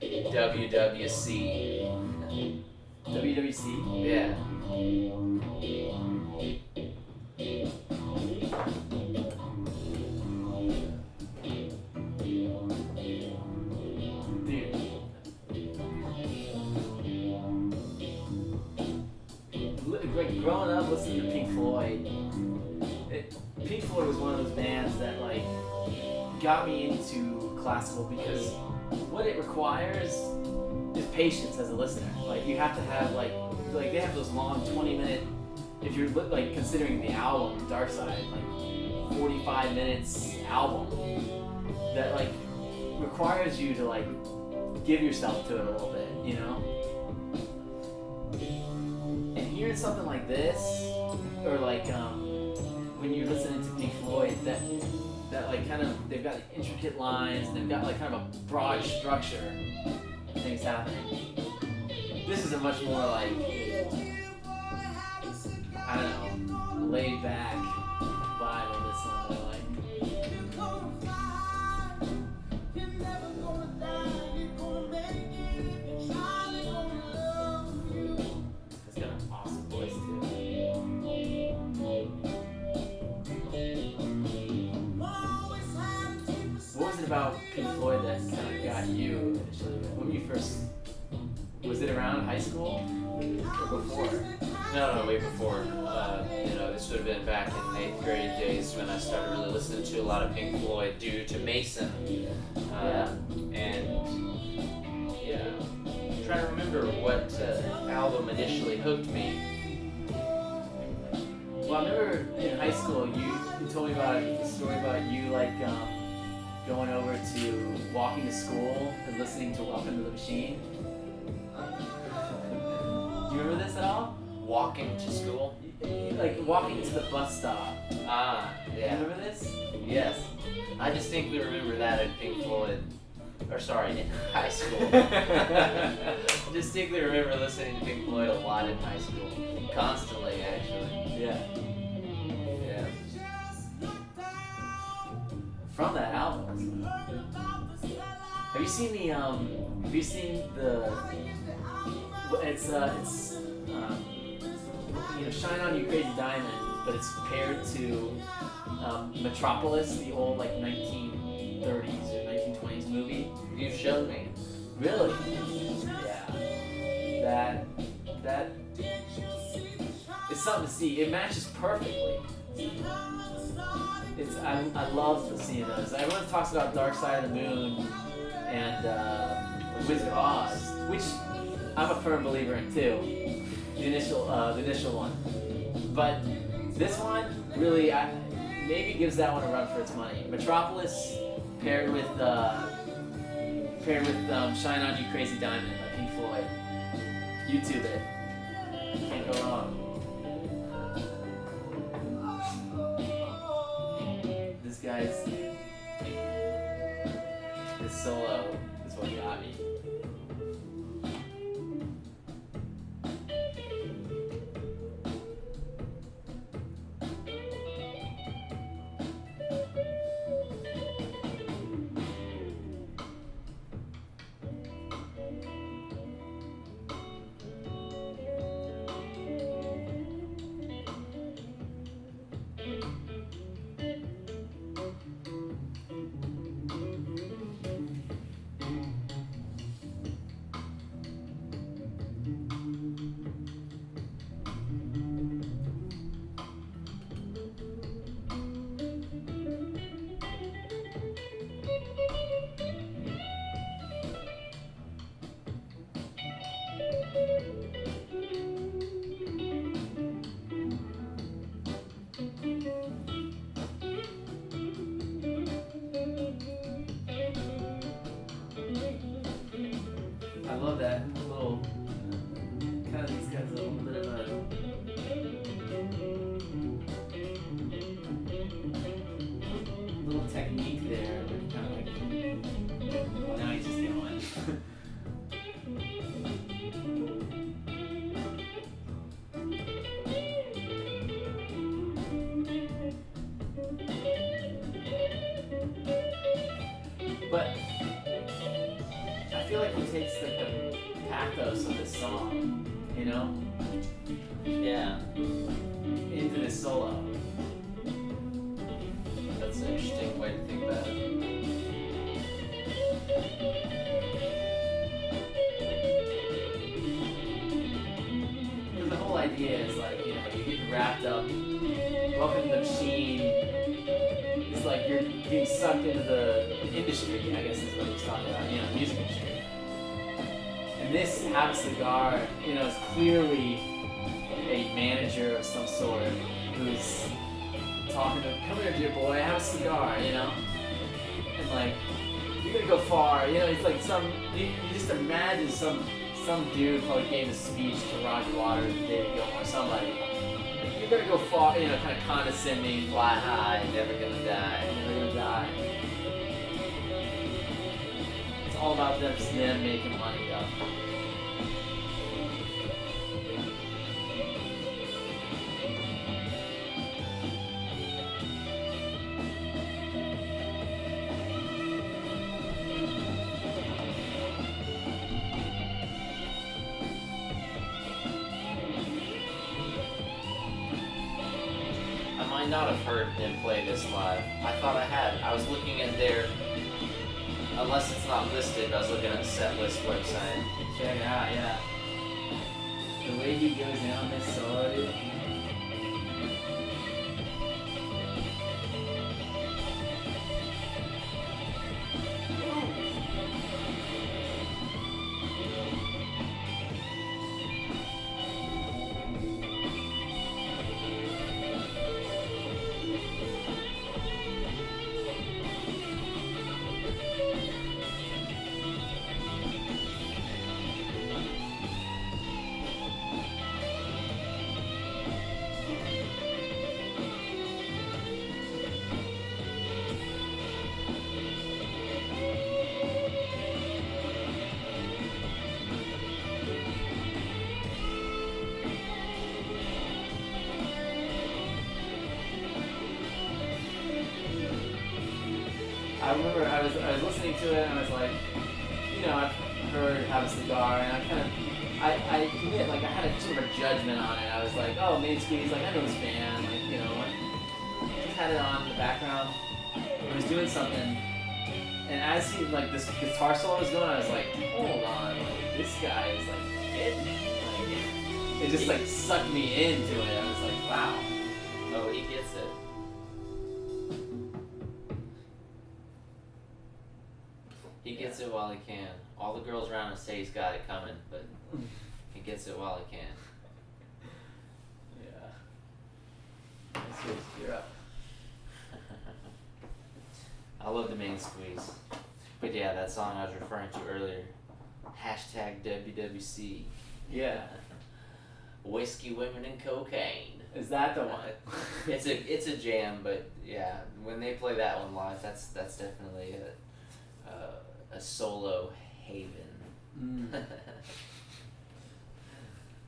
#WWC. WWC? Yeah. Like growing up listening to Pink Floyd, Pink Floyd was one of those bands that like got me into classical because what it requires is patience as a listener. Like you have to have like they have those long 20-minute, if you're like considering the album Dark Side, like 45 minutes album that like requires you to like give yourself to it a little bit, you know? And hearing something like this, or like when you're listening to Pink Floyd, that like kind of, they've got intricate lines, and they've got like kind of a broad structure, things happening. This is a much more like, I don't know, laid back vibe of this one that I like. What was it about Pink Floyd that kind of got you initially? When you first, was it around high school or before? No, way before. This would have been back in 8th grade days when I started really listening to a lot of Pink Floyd due to Mason. I'm trying to remember what album initially hooked me. Well, I remember in high school you told me about a story about you going over to walking to school and listening to Welcome to the Machine. Do you remember this at all? Walking to school? Like walking to the bus stop. Yeah. Do you remember this? Yes. I distinctly remember that in Pink Floyd. In high school. Distinctly remember listening to Pink Floyd a lot in high school. Constantly, actually. Yeah. From that album. Have you seen the Shine On You Crazy Diamond, but it's paired to Metropolis, the old 1930s or 1920s movie. You've shown me. Really? Yeah. That it's something to see. It matches perfectly. I love seeing those. Everyone talks about Dark Side of the Moon and Wizard of Oz, which I'm a firm believer in too. The initial one, but this one really maybe gives that one a run for its money. Metropolis paired with Shine On You Crazy Diamond by Pink Floyd. YouTube it. Can't go wrong. This solo is what got me. I love that little, kind of these guys a little bit of a little technique there. Kind of well, now he's just going. But I feel like he takes the pathos of this song, Yeah. into this solo. That's an interesting way to think about it. Because the whole idea is you get wrapped up. Welcome to the Machine. It's like you're getting sucked into the industry, I guess is what he's talking about, music industry. And this Have a Cigar, is clearly a manager of some sort who's talking to him, come here dear boy, have a cigar, And you're gonna go far, it's like you just imagine some dude probably gave a speech to Roger Waters and David Gilmour or somebody. You're gonna go far, kind of condescending, Fly high, never gonna die. never gonna die. It's all about them making money, though. I might not have heard them play this live. I thought I had. I was looking at their Unless it's not listed, I was looking at the set list website. Check it out, yeah. The way he goes in on this solo, dude. I remember I was listening to it and I was like, you know, I've heard Have a Cigar and I admit, like I had a sort of a judgment on it. I was like, oh, Main Squeeze, like I know this band, like, you know, I just had it on in the background. He was doing something, and as he, like, this guitar solo was going, I was like, hold on, like, this guy is like getting it. Like, it just like sucked me into it. I was like, wow. Oh, he gets it. He gets it while he can. All the girls around him say he's got it coming, but he gets it while he can. Yeah. You're up. I love the Main Squeeze. But yeah, that song I was referring to earlier. Hashtag WWC. Yeah. Whiskey, women, and cocaine. Is that the one? It's a jam, but yeah, when they play that one live, that's definitely a solo haven. Mm.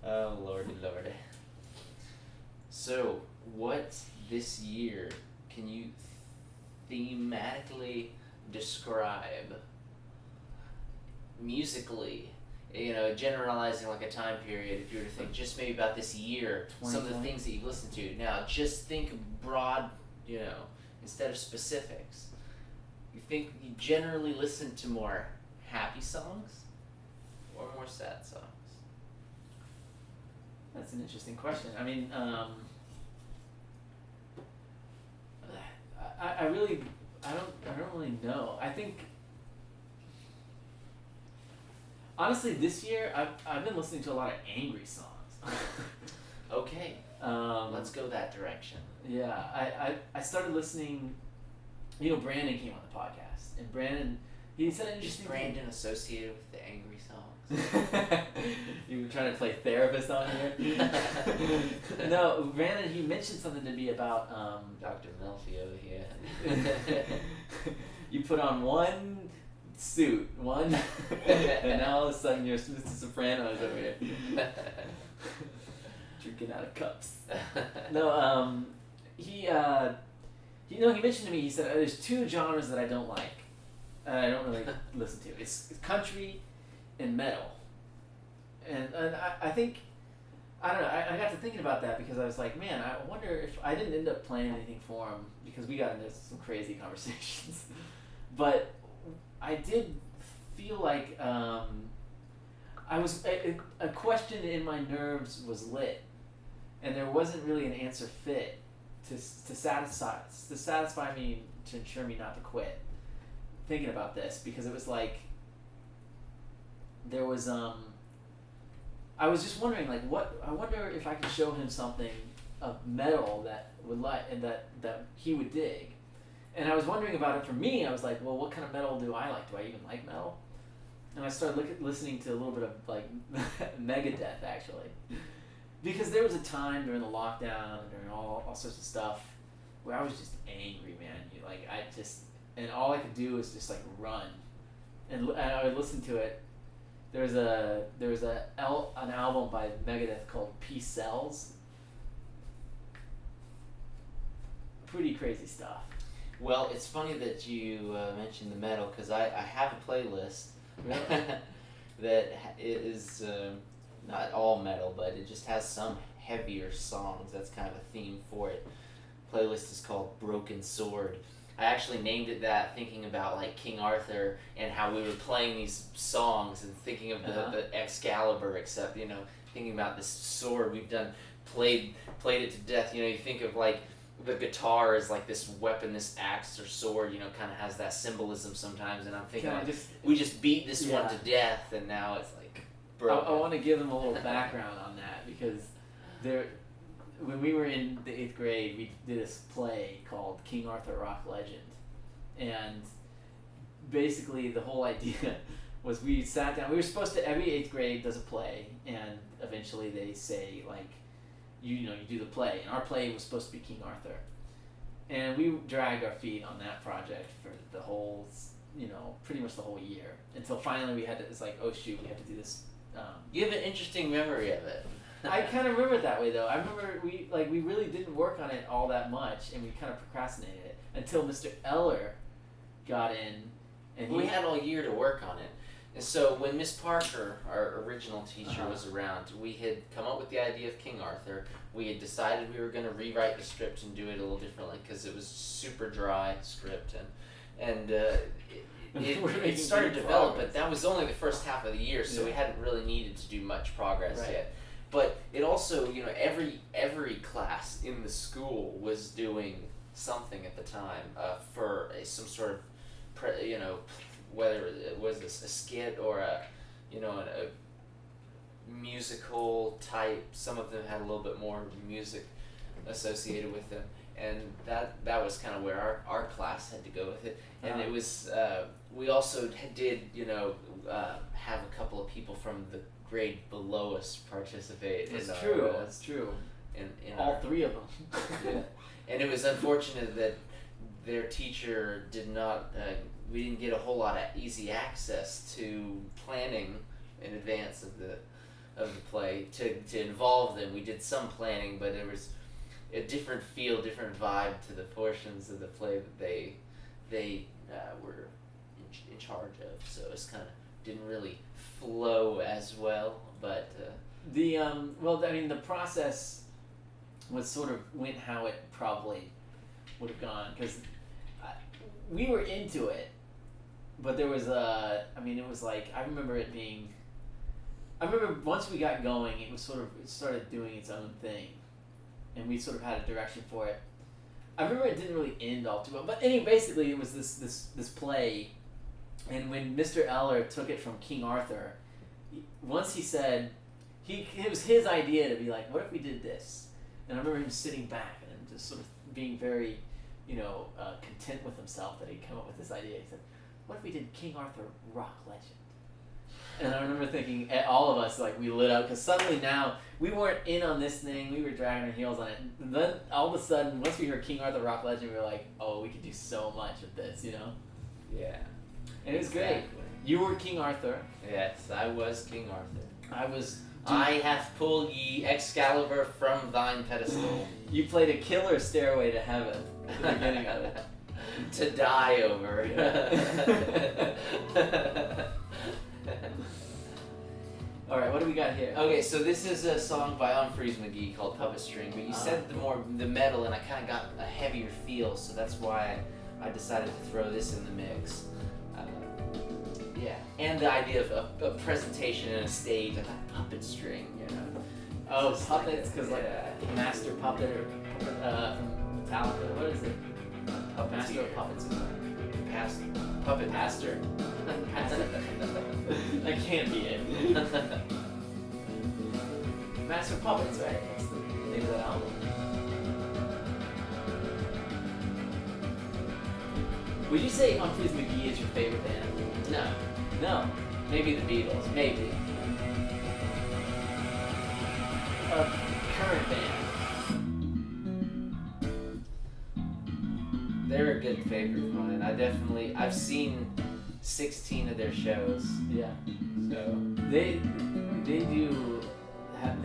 Oh lordy. So, what this year can you thematically describe musically? You know, generalizing like a time period, if you were to think just maybe about this year, some of the 2020. things that you've listened to. Now, just think broad, you know, instead of specifics. You think you generally listen to more happy songs or more sad songs? That's an interesting question. I mean, I really, I don't really know. I think, honestly, this year I've been listening to a lot of angry songs. Okay, let's go that direction. Yeah, I started listening. You know, Brandon came on the podcast, and Brandon, he said an Is interesting Brandon associated with the angry songs? thing. You were trying to play therapist on here? No, Brandon, he mentioned something to me about Dr. Melfi over here. you put on one suit, and now all of a sudden you're Mr. Sopranos over here. Drinking out of cups. No, he mentioned to me, he said, there's two genres that I don't like. I don't really listen to. It's country and metal. And I think, I don't know, I got to thinking about that because I was like, man, I wonder if I didn't end up playing anything for him because we got into some crazy conversations. But I did feel like I was, a question in my nerves was lit. And there wasn't really an answer fit to satisfy me, to ensure me not to quit. Thinking about this, because it was like there was I was just wondering, like, what, I wonder if I could show him something of metal that would like, and that he would dig. And I was wondering about it for me. I was like, well, what kind of metal do I like? Do I even like metal? And I started listening to a little bit of like Megadeth, actually. Because there was a time during the lockdown, during all sorts of stuff, where I was just angry, man. And all I could do was just like run, and I would listen to it. There was an album by Megadeth called Peace Sells. Pretty crazy stuff. Well, it's funny that you mentioned the metal because I have a playlist that is not all metal, but it just has some heavier songs. That's kind of a theme for it. Playlist is called Broken Sword. I actually named it that, thinking about like King Arthur and how we were playing these songs and thinking of the Excalibur, except thinking about this sword we've played it to death. You think of like the guitar as like this weapon, this axe or sword. Kind of has that symbolism sometimes, and I'm thinking we just beat this one to death, and now it's like broken. I want to give them a little background on that because when we were in the 8th grade, we did this play called King Arthur Rock Legend. And basically the whole idea was we sat down. We were supposed to, every 8th grade does a play, and eventually they say, like, you do the play. And our play was supposed to be King Arthur. And we dragged our feet on that project for the whole, pretty much the whole year. Until finally it's like, oh shoot, we have to do this. You have an interesting memory of it. I kind of remember it that way though. I remember we really didn't work on it all that much, and we kind of procrastinated it until Mr. Eller got in, and we had all year to work on it. And so when Miss Parker, our original teacher, was around, we had come up with the idea of King Arthur. We had decided we were going to rewrite the script and do it a little differently because it was super dry script, and it started to develop, but that was only the first half of the year, so we hadn't really needed to do much progress yet. But it also, every class in the school was doing something at the time for some sort of, whether it was a skit or a musical type. Some of them had a little bit more music associated with them, and that was kind of where our class had to go with it. And it was we also did have a couple of people from the grade below us participate. That's true. In all three of them. Yeah. And it was unfortunate that their teacher did not. We didn't get a whole lot of easy access to planning in advance of the play to involve them. We did some planning, but there was a different feel, different vibe to the portions of the play that they were in charge of. So it's kind of didn't really flow as well, but the process was sort of went how it probably would have gone, because we were into it, but there was it was like, I remember once we got going, it started doing its own thing, and we sort of had a direction for it. I remember it didn't really end all too well, but anyway, basically it was this play. And when Mr. Eller took it from King Arthur, once he said, it was his idea to be like, what if we did this? And I remember him sitting back and just sort of being very, content with himself that he'd come up with this idea. He said, what if we did King Arthur Rock Legend? And I remember thinking, all of us, like, we lit up, because suddenly now, we weren't in on this thing, we were dragging our heels on it. And then, all of a sudden, once we heard King Arthur Rock Legend, we were like, oh, we could do so much with this, Yeah. And it was great. You were King Arthur. Yes, I was King Arthur. I was... I have pulled ye Excalibur from thine pedestal. You played a killer Stairway to Heaven at the beginning of it. To die over. Alright, what do we got here? Okay, so this is a song by Humphreys McGee called Puppet String, but you said the metal, and I kind of got a heavier feel, so that's why I decided to throw this in the mix. Yeah, and the idea of a presentation and a stage, I thought puppet string, Oh, puppets, because Master Puppet or from Metallica, what is it? Master of Puppets. Puppet Master. That can't be it. Master of Puppets, right? That's the name of that album. Would you say Humphreys McGee is your favorite band? No. No. Maybe the Beatles. Maybe. A current band. They're a good favorite of mine. I've seen 16 of their shows. Yeah. So They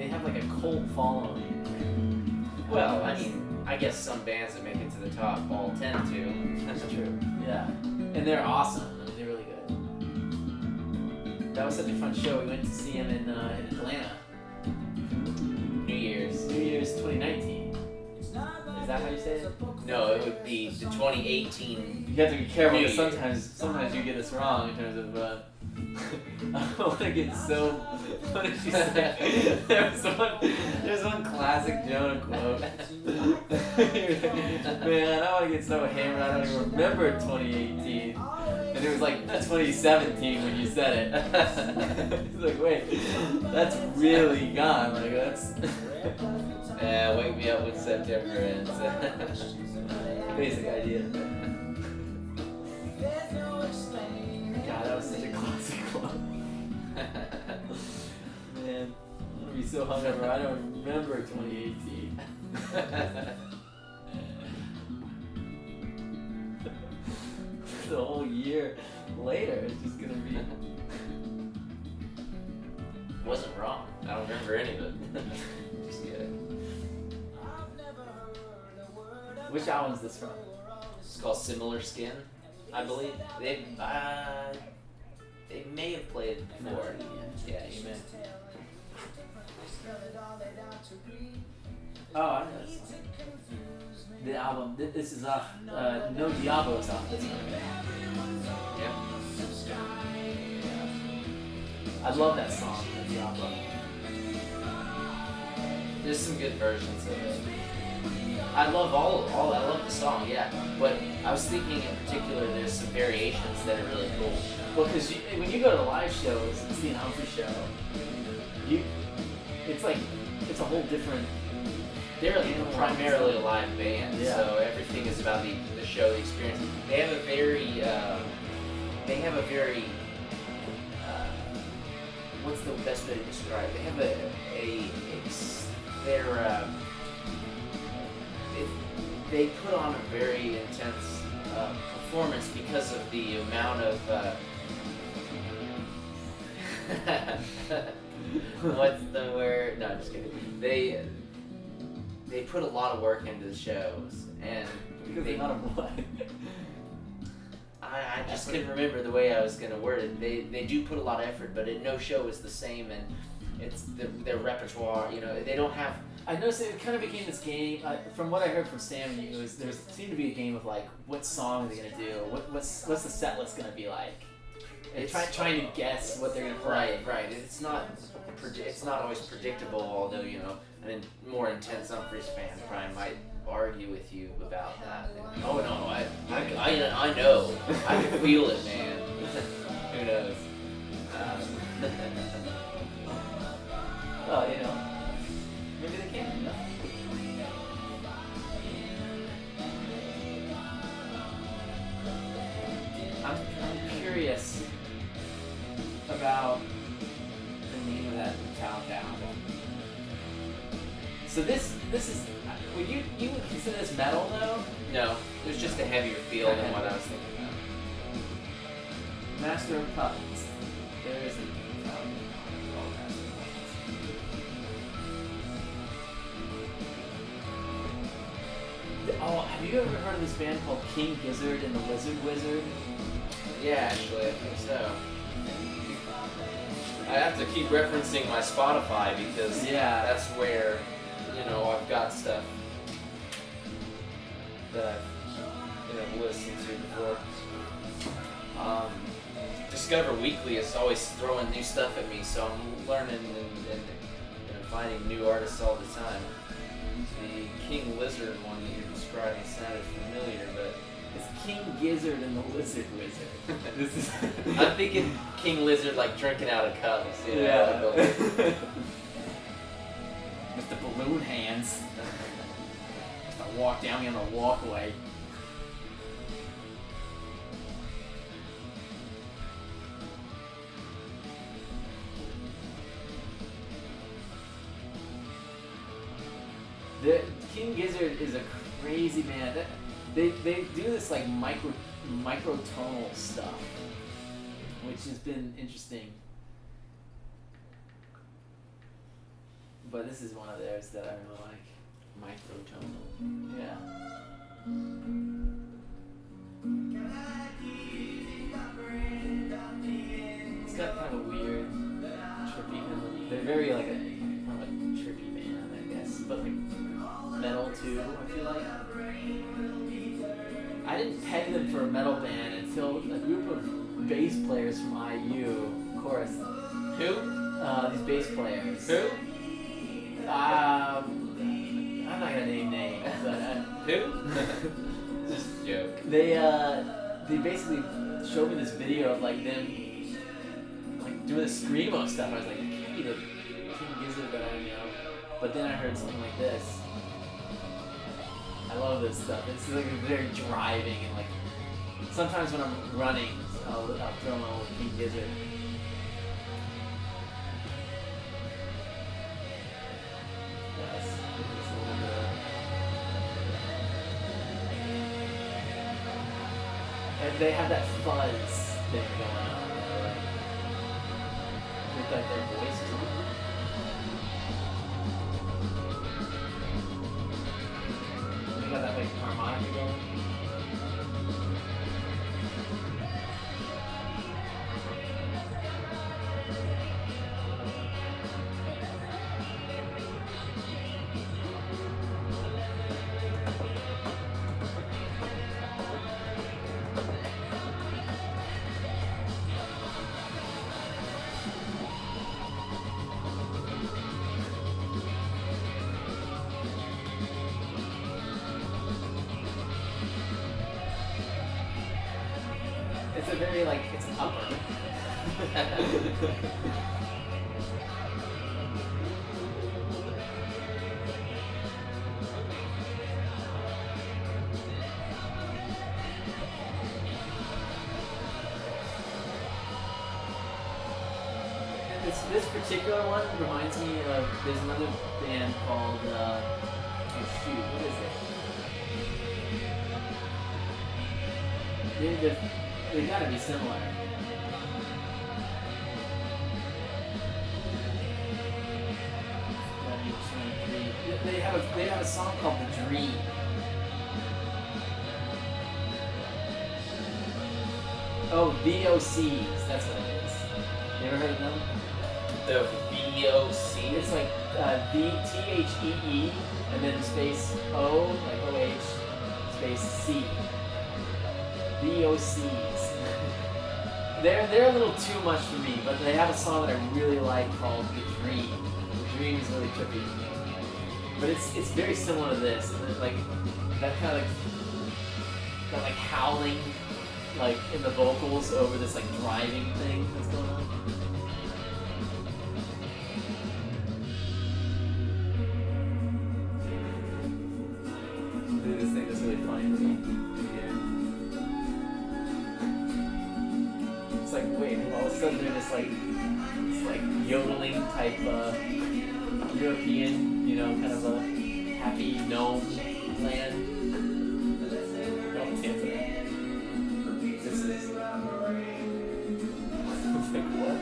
have like a cult following. Well, I mean, I guess some bands that make it to the top all tend to. That's true. Yeah. And they're awesome. I mean, they're really good. That was such a fun show. We went to see him in Atlanta. New Year's 2019. Is that how you say it? No, it would be the 2018. You have to be careful because New Year. sometimes you get this wrong in terms of. I want to get so. What did she say? There's one classic Jonah quote. Man, I want to get so hammered I don't even remember 2018. And it was like 2017 when you said it. It's like, wait, that's really gone. Like that's. Wake me up when September ends. Basic idea. God, that was such a classic quote. Man, I'm gonna be so hungover. I don't remember 2018. The whole year later, it's just gonna be. Wasn't wrong. I don't remember any of it. Just kidding. Which album is this from? It's called Similar Skin, I believe. They may have played it before. Yeah, you may. Oh, I know this song. The album. This is off. No Diablo's off this one. Yeah. I love that song, No Diablo. There's some good versions of it. I love all I love the song, yeah. But I was thinking in particular there's some variations that are really cool. Well, because when you go to live shows, it's the Humphrey show. It's a whole different. They're primarily a live band, Yeah. so everything is about the show, the experience. They have a very what's the best way to describe it? They have they put on a very intense performance because of the amount of what's the word? No, I'm just kidding. They put a lot of work into the shows, and Because the amount of what? I just couldn't remember the way I was gonna word it. They do put a lot of effort, but no show is the same, and it's their repertoire. You know, they don't have. I noticed it kind of became this game. From what I heard from Sam and you, there seemed to be a game of like, what song are they gonna do? What's the set list gonna be like? And trying to guess what they're gonna play. Right. It's not always predictable. Although a more intense Humphreys fan probably might argue with you about that. Oh no, I know. I can feel it, man. Who knows? Well, maybe they can. I'm curious about the name of that Metallica album. So this is. Would you would consider this metal though? No, it was just a heavier feel than what I was thinking about. Master of Puppets. There is a Metallica called Master of Puppets. Oh, have you ever heard of this band called King Gizzard and the Lizard Wizard? Yeah, actually, I think so. I have to keep referencing my Spotify because that's where I've got stuff that I've listened to before. Discover Weekly is always throwing new stuff at me, so I'm learning and finding new artists all the time. The King Lizard one that you're describing sounded familiar, but It's King Gizzard and the Lizard Wizard. I'm thinking King Lizard like drinking out of cups. With the balloon hands. Just to walk down me on the walkway. The King Gizzard is a crazy man. They do this like microtonal stuff, which has been interesting. But this is one of theirs that I really like. Microtonal. Yeah. It's got kind of a weird, trippy melody. They're very like kind of a trippy band, I guess, but like metal too. I feel like. metal band until a group of bass players from IU, of course. Who? These bass players. Who? I'm not gonna name names, but Who? Just a joke. they basically showed me this video of like them like doing the screamo stuff. I was like, it can't be the King Gizzard that I know. But then I heard something like this. I love this stuff. It's like very driving and like sometimes when I'm running, I'll throw on a little King Gizzard. Yes, it's a little bit. And they have that fuzz thing going on. With like their voice too. They got that like harmonica going. It's a very like it's an upper. This particular one reminds me of there's another band called oh shoot, what is it? They gotta be similar. They have a song called The Dream. Oh, VOCs, that's what it is. You ever heard of them? The VOC. It's like VTHEE and then space O, like OH, space C. VOCs. They're a little too much for me, but they have a song that I really like called The Dream. The Dream is really trippy. But it's very similar to this. And then, like that kind of that like howling like in the vocals over this like driving thing that's going on. This thing is really funny to me. It's like, wait, all of a sudden they're just like, it's like yodeling type European, you know, kind of a happy gnome land. Don't answer that. This is. It's like, what?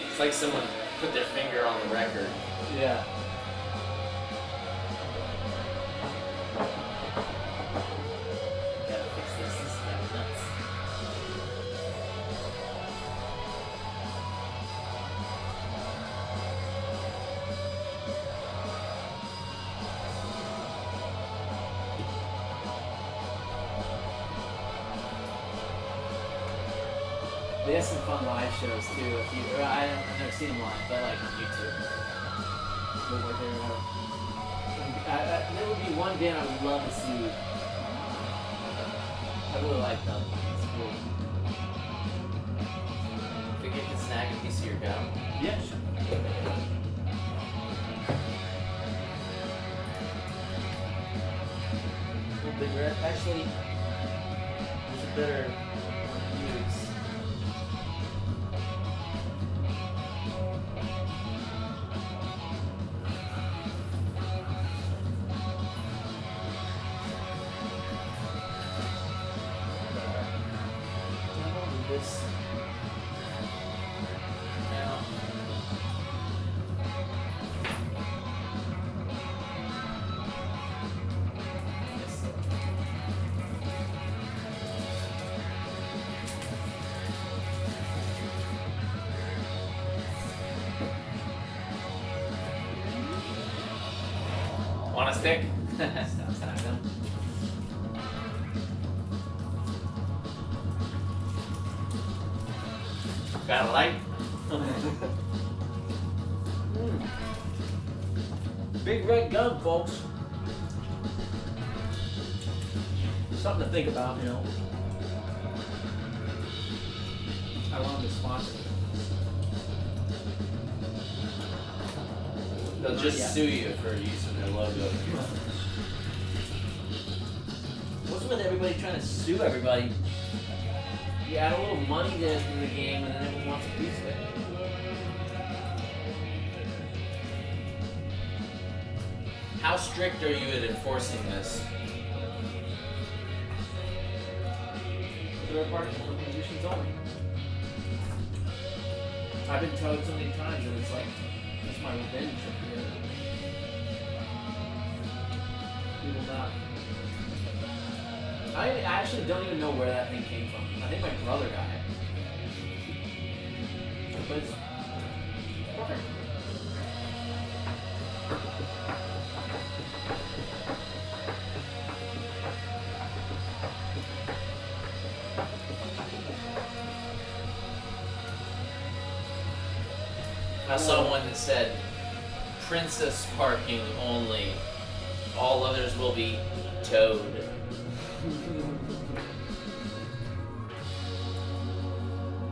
It's like someone put their finger on the record. Yeah. Gotta fix this. This is kind of nuts. They have some fun live shows too. I've never seen them live, but like on YouTube. Look like there would be one band I would love to see. I really like them. It's cool. If we get to snag a piece of your gum. Yeah, sure. A little bigger. Actually, there's a better one to use. This now. Yes. Want a stick? Stop. Got a light? Big red gum, folks. Something to think about, you know. I want them to sponsor me. They'll just sue you for using their logo. What's with everybody trying to sue everybody? You add a little money to the game and then everyone wants a piece of it. How strict are you at enforcing this? Third parties for musicians only. I've been told so many times that it's like, it's my revenge up here. People not. I actually don't even know where that thing came from. I think my brother got it. But it's perfect. I saw one that said, princess parking only. All others will be towed. Did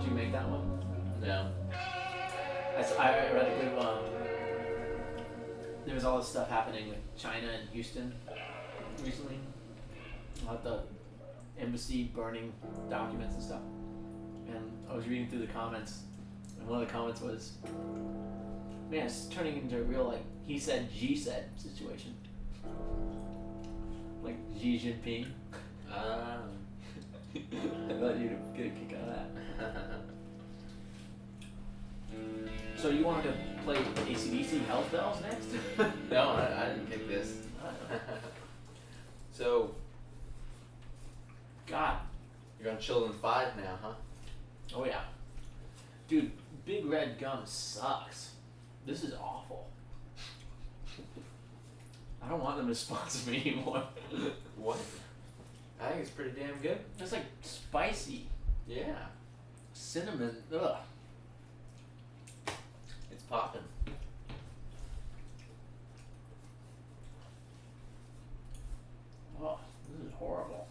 you make that one? No. I read a good one. There was all this stuff happening with China and Houston recently. About the embassy burning documents and stuff. And I was reading through the comments, and one of the comments was, man, it's turning into a real, like, he said, Xi said situation. Like Xi Jinping. I thought you'd get a kick out of that. So you wanted to play AC/DC Health Bells next? No, I didn't pick this. So, God. you're on Chillin 5 now, huh? Oh yeah. Dude, Big Red Gum sucks. This is awful. I don't want them to sponsor me anymore. What? I think it's pretty damn good. It's like spicy. Yeah. Cinnamon. Ugh. It's popping. Oh, this is horrible.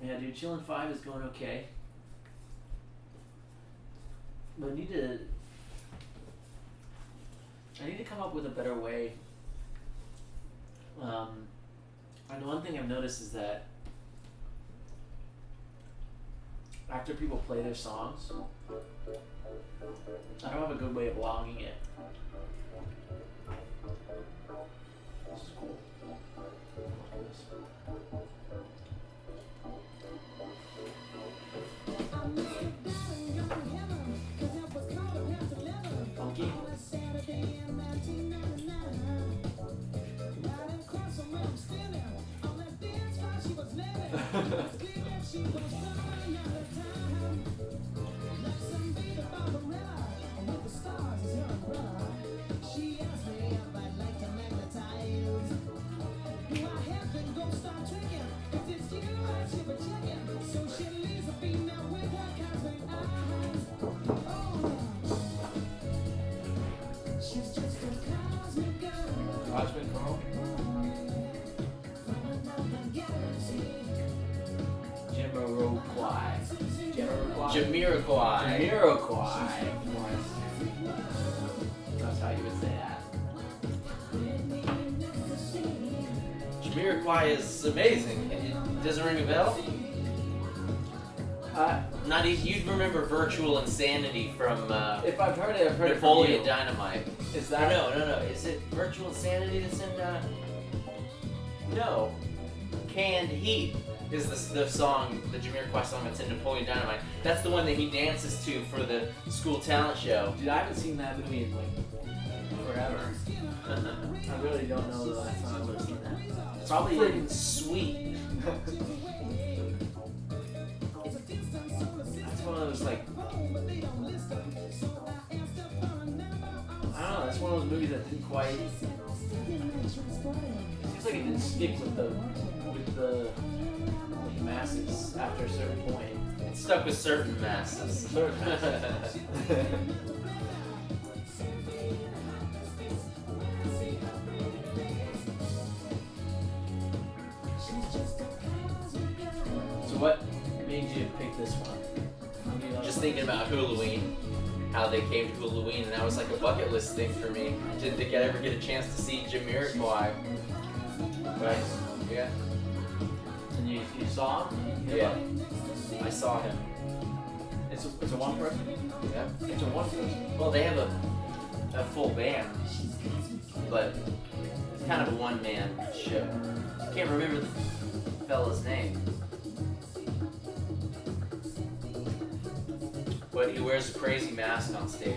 Yeah, dude, Chillin 5 is going okay. But I need to come up with a better way. And one thing I've noticed is that after people play their songs, I don't have a good way of logging it. This is cool. Look at this. Funky. Cosmic Girl. Jamiroquai. Jamiroquai. Jamiroquai. That's how you would say that. Jamiroquai is amazing. Does it ring a bell? Not even, you'd remember Virtual Insanity from If I've heard it, I've heard Napoleon it from you. Dynamite. Is that No. Is it Virtual Insanity that's in No. Canned Heat is the song, the Jamiroquai song that's in Napoleon Dynamite. That's the one that he dances to for the school talent show. Dude, I haven't seen that movie in like forever. I really don't know the last time I would have seen that. Probably freaking sweet. That's one of those like, I don't know. That's one of those movies that didn't quite. Seems like it didn't stick with the masses after a certain point. It stuck with certain masses. Certain masses. So what made you pick this one? Just thinking about Halloween, how they came to Halloween, and that was like a bucket list thing for me. Didn't think I'd ever get a chance to see Jamiroquai. Right? Yeah. And you saw him? Yeah. I saw him. It's a one person? Yeah. It's a one person. Well, they have a full band, but it's kind of a one-man show. I can't remember the fella's name. But he wears a crazy mask on stage.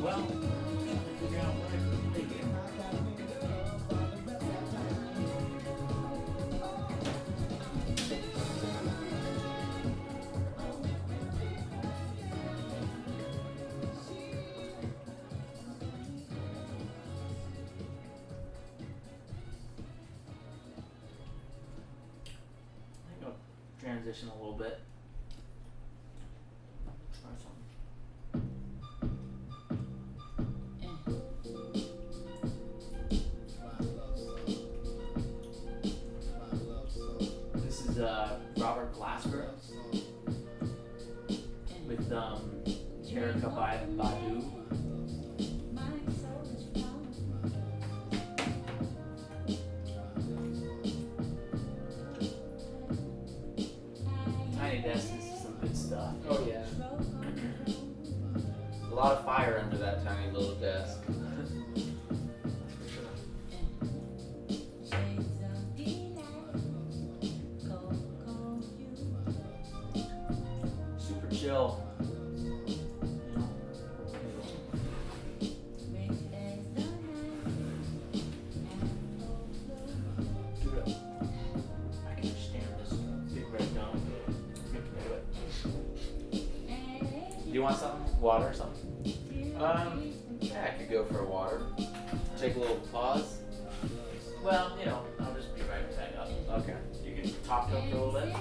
Well, figure out what I can take it. I think I'll transition a little bit. Try something. This is Robert Glasper with Erica Badu. Tiny Desk is some good stuff. Oh yeah. A lot of fire under that tiny little desk. Super chill. Dude, I can stand this big red gum. You can do it. Do you want something? Water or something? Yeah, I could go for a water. Take a little pause. Well, I'll just be right back up. Okay. You can talk to him for a little bit.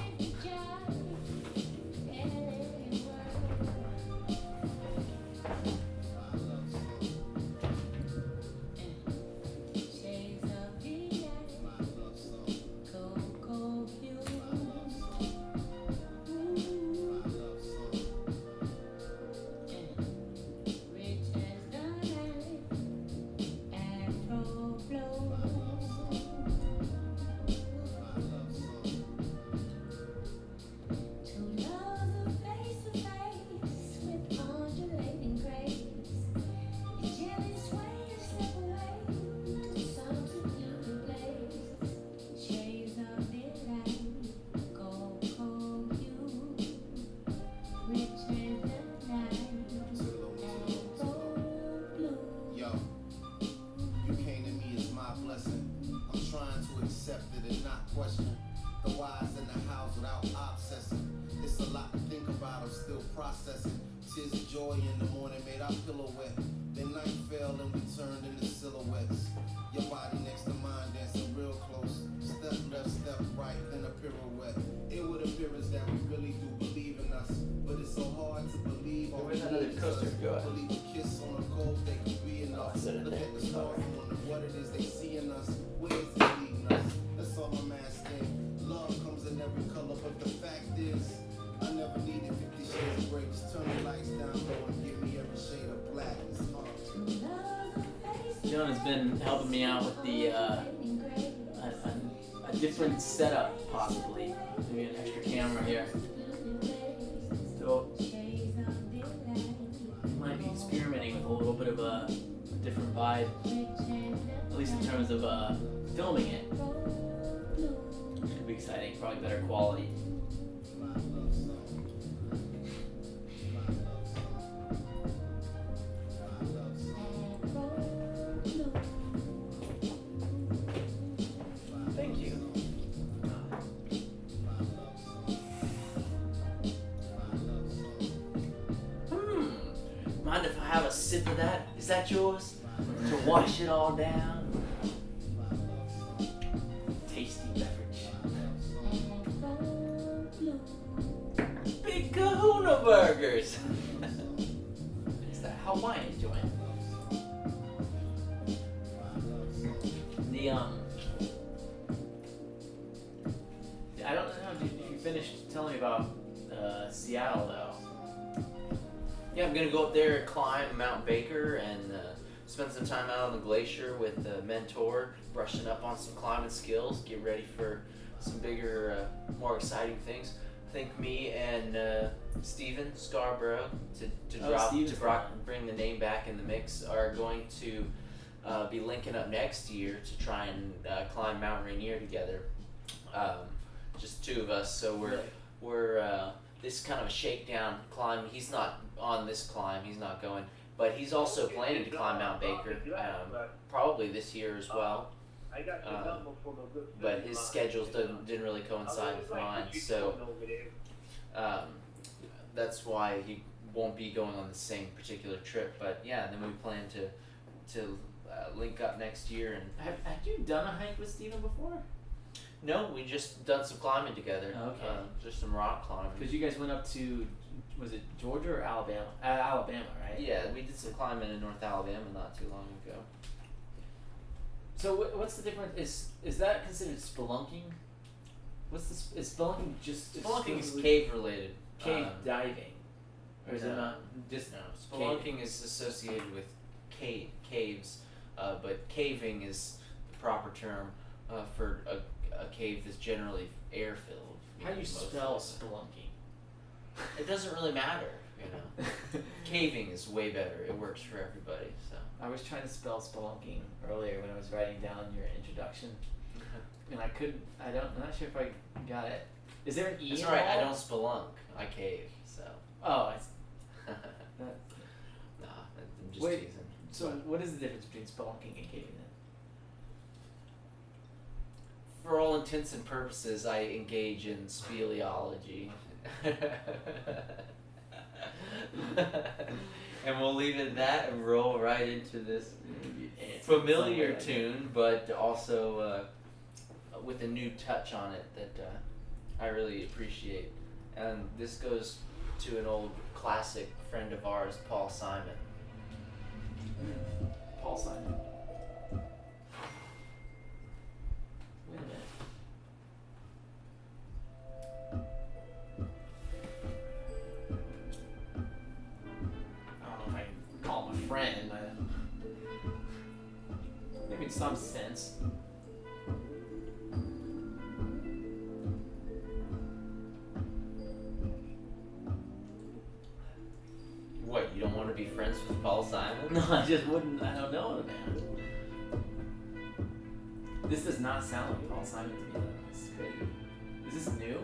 Jonah's been helping me out with the a different setup, possibly. Maybe an extra camera here. So might be experimenting with a little bit of a different vibe, at least in terms of filming it. Which could be exciting, probably better quality. Thank you. Mind if I have a sip of that? Is that yours? To wash it all down? Tasty beverage. Big Kahuna Burgers! Is that Hawaiian joint? The I don't know. Did you finish telling me about Seattle though? Yeah, I'm gonna go up there, climb Mount Baker, and spend some time out on the glacier with a mentor, brushing up on some climbing skills, get ready for some bigger, more exciting things. I think me and Steven Scarborough, to bring the name back in the mix, are going to be linking up next year to try and climb Mount Rainier together. Just two of us, so we're this is kind of a shakedown climb. He's not on this climb, he's not going, but he's also planning to climb Mount Baker, probably this year as well. But his schedules didn't really coincide with mine, so that's why he won't be going on the same particular trip. But yeah, then we plan to link up next year. And Have you done a hike with Steven before? no, we just done some climbing together. Okay. Just some rock climbing. Because you guys went up to, was it Georgia or Alabama? Alabama, right? Yeah, we did some climbing in North Alabama not too long ago. So what's the difference? Is that considered spelunking? Is spelunking just Spelunking is exclusively cave related. cave diving, or is it not just No, spelunking is associated with caves, but caving is the proper term for a cave that's generally air filled. How do you spell spelunking? It doesn't really matter, you know. Caving is way better. It works for everybody. So I was trying to spell spelunking earlier when I was writing down your introduction, and I couldn't. I'm not sure if I got it. Is there an E? it's in alright. I all? don't spelunk. I cave. So Oh, nah, I'm just Wait, teasing. so what is the difference between spelunking and caving then? For all intents and purposes, I engage in speleology. And we'll leave it at that and roll right into this familiar tune, but also with a new touch on it that I really appreciate. And this goes to an old classic friend of ours, Paul Simon. Paul Simon. Wait a minute. I don't know if I can call him a friend. Maybe in some sense. What, you don't want to be friends with Paul Simon? No, I just wouldn't. I don't know the man. This does not sound like Paul Simon to me, though. This is crazy. Is this new?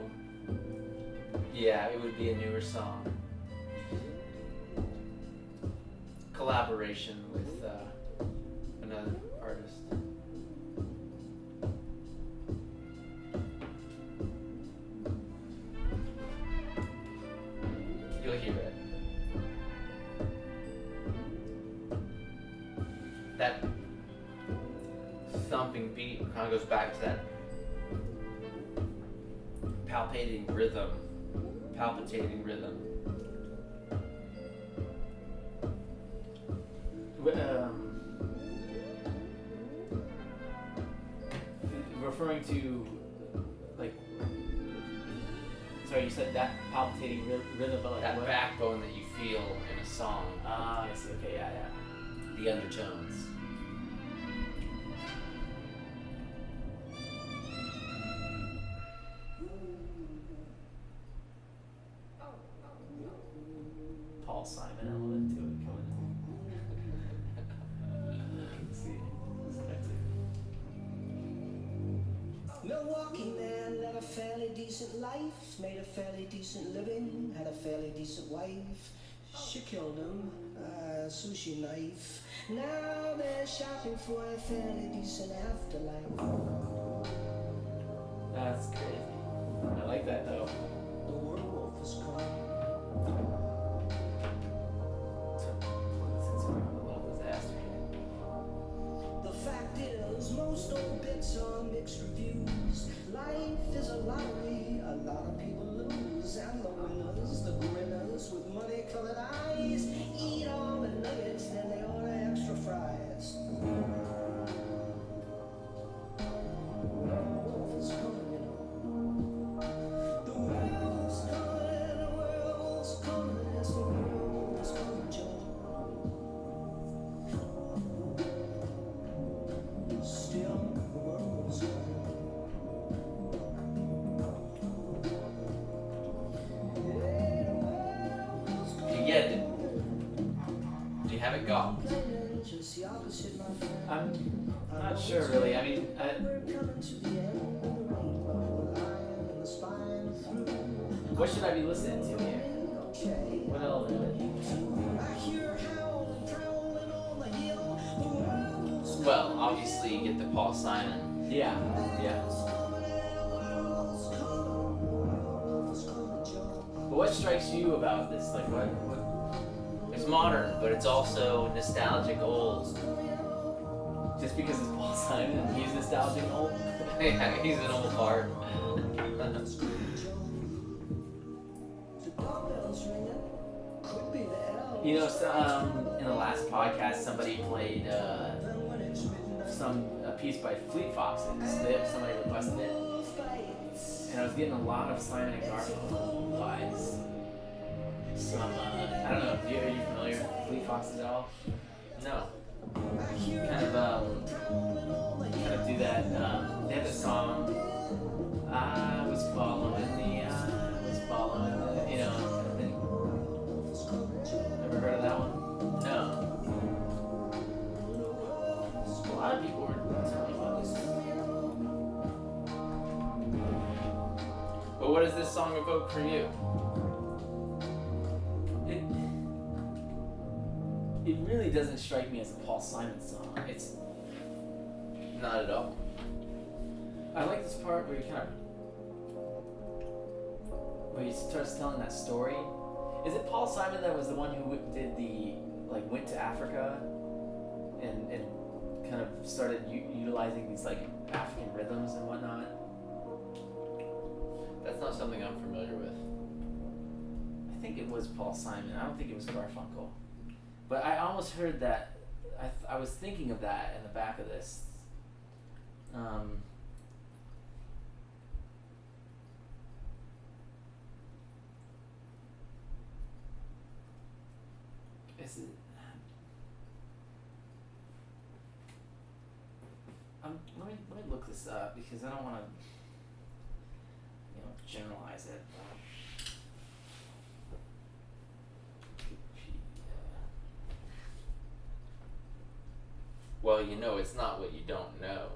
Yeah, it would be a newer song. Collaboration with another artist. You'll hear it. That thumping beat kind of goes back to that palpitating rhythm. Referring to, like, sorry, you said that palpitating rhythm, but like That what? backbone that you feel in a song. Ah, I see. Okay, yeah. The undertones. a walking man, led a fairly decent life, made a fairly decent living, had a fairly decent wife. She killed him, sushi knife. Now they're shopping for a fairly decent afterlife. That's crazy. I like that though. The werewolf is coming. Since we're on a little disaster here. The fact is, most old bits are mixed reviews. Life is a lottery, a lot of people lose. And the winners, the grinners with money-colored eyes, eat all the nuggets, then they order extra fries. The werewolf is coming, you know. The werewolf's coming, the werewolf's coming, yes, the werewolf is coming, Joe. Still, the werewolf's coming. Do you get it? Do you have it got? Just the opposite, my friend. I'm not sure really. I mean, We're coming to the end of the rainbow, the lion and the spine through. what should I be listening to here? Okay. What else? I hear howling, prowling on the hill. The werewolf's Well, obviously you get the Paul Simon. Yeah. coming, the werewolf's coming, the werewolf's coming, Joe. But what strikes you about this? Like what? It's modern, but it's also nostalgic old. Just because it's Paul Simon and he's nostalgic and old? Yeah, he's an old fart. The doorbell's ringing. Could be the elves. You know, in the last podcast, somebody played Then when it's midnight, a piece by Fleet Foxes. Somebody requested it, and I was getting a lot of Simon and Garfunkel vibes. Some, I don't know. Are you familiar with Fleet Foxes at all? No. Kind of do that. They have a song. I was following the, you know, kind of thing. Ever heard of that one? No. A lot of people were telling me about this. But what does this song evoke for you? It really doesn't strike me as a Paul Simon song. It's Not at all. I like this part where he starts telling that story. Is it Paul Simon that was the one who did went to Africa and kind of started utilizing these like African rhythms and whatnot? That's not something I'm familiar with. I think it was Paul Simon. I don't think it was Garfunkel. But I almost heard that. I was thinking of that in the back of this. Is it? Let me look this up because I don't want to, generalize it. Well, it's not what you don't know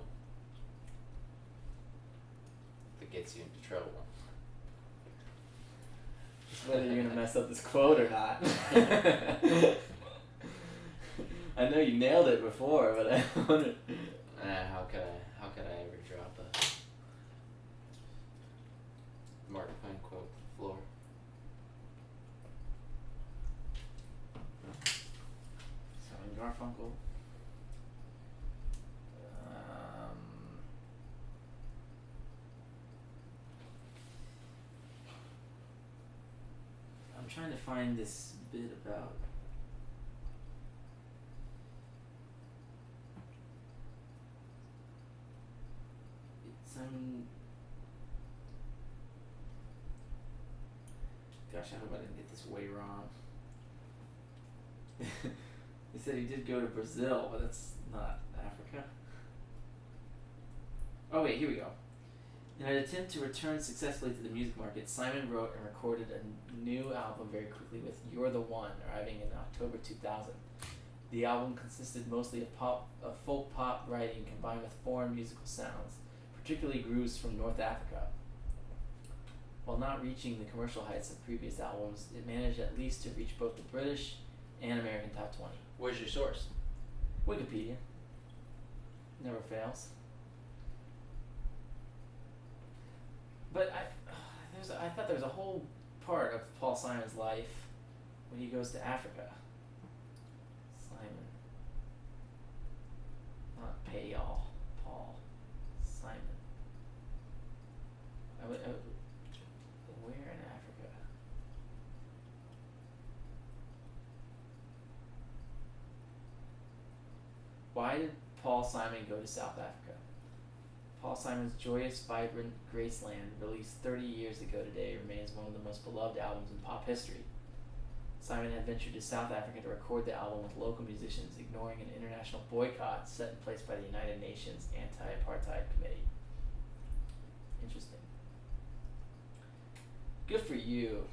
that gets you into trouble. Just whether you're gonna mess up this quote or not. I know you nailed it before, but I wonder. How could I ever drop a Mark Twain quote to the floor? Simon Garfunkel. I'm trying to find this bit about. Simon. Gosh, I hope I didn't get this way wrong. He said he did go to Brazil, but that's not Africa. Oh wait, here we go. In an attempt to return successfully to the music market, Simon wrote and recorded a new album very quickly with You're the One, arriving in October 2000. The album consisted mostly of folk pop writing combined with foreign musical sounds, particularly grooves from North Africa. While not reaching the commercial heights of previous albums, it managed at least to reach both the British and American top 20. Where's your source? Wikipedia. Never fails. But I thought there was a whole part of Paul Simon's life when he goes to Africa. Simon. Not Payal. Paul. Simon. Where in Africa? Why did Paul Simon go to South Africa? Paul Simon's joyous, vibrant Graceland, released 30 years ago today, remains one of the most beloved albums in pop history. Simon had ventured to South Africa to record the album with local musicians, ignoring an international boycott set in place by the United Nations Anti-Apartheid Committee. Interesting. Good for you,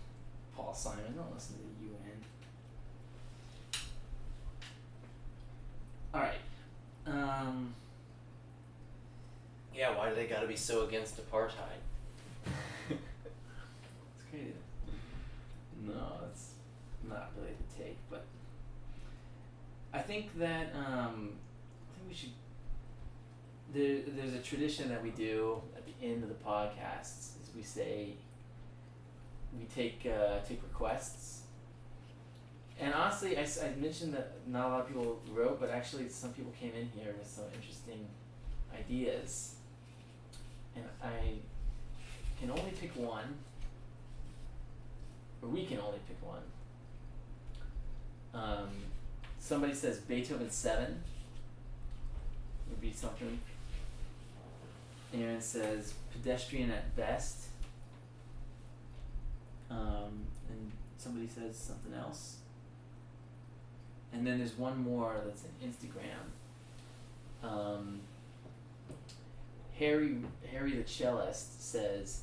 Paul Simon. Don't listen to the UN. Alright. Yeah, why do they gotta be so against apartheid? It's crazy. No, that's not really the take, but I think that we should. There's a tradition that we do at the end of the podcasts, is we say we take requests. And honestly, I mentioned that not a lot of people wrote, but actually some people came in here with some interesting ideas. And I can only pick one, or we can only pick one. Somebody says Beethoven 7 would be something. Aaron says pedestrian at best. And somebody says something else. And then there's one more that's an Instagram. Harry the Cellist says,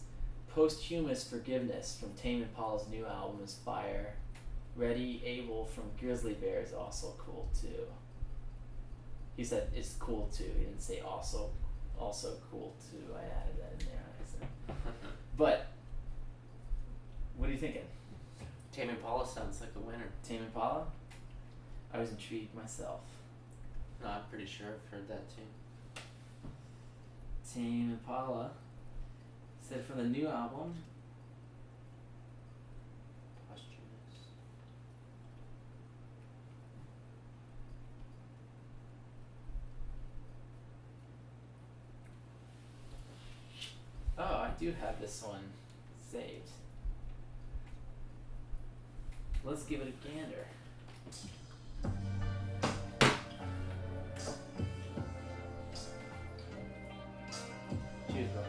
posthumous forgiveness from Tame Impala's new album is fire. Ready Able from Grizzly Bear is also cool too. He said it's cool too. He didn't say also cool too. I added that in there. I said. But what are you thinking? Tame Impala sounds like a winner. Tame Impala? I was intrigued myself. No, I'm pretty sure I've heard that too. Tame Impala said from the new album. Posthumous. Oh, I do have this one saved. Let's give it a gander. Cheers, bro.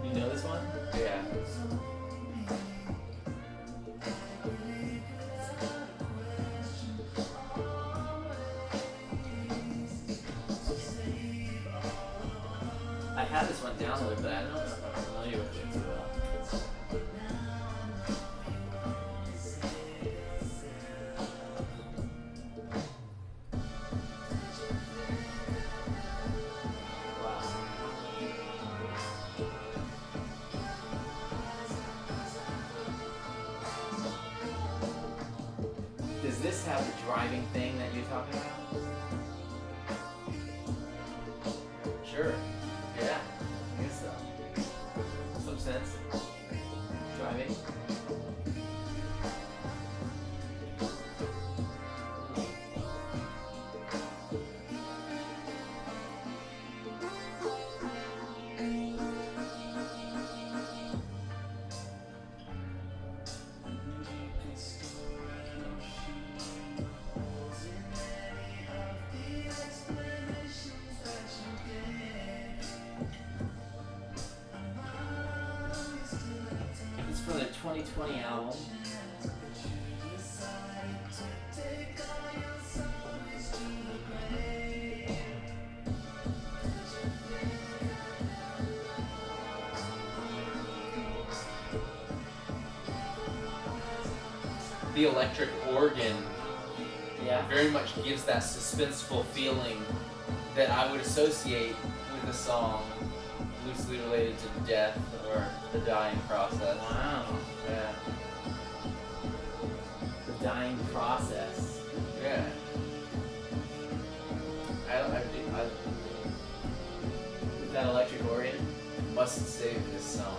You know this one? Yeah. I have this one downloaded, but I don't know if I'm familiar with it too well. Wow. Does this have the driving thing that you're talking about? Sure. Yeah, I guess so. Some sense. Driving. 2020 album. The electric organ Yeah. very much gives that suspenseful feeling that I would associate with a song loosely related to death or the dying process. Wow. Yeah. The dying process. Yeah. I With that electric organ. must save this song.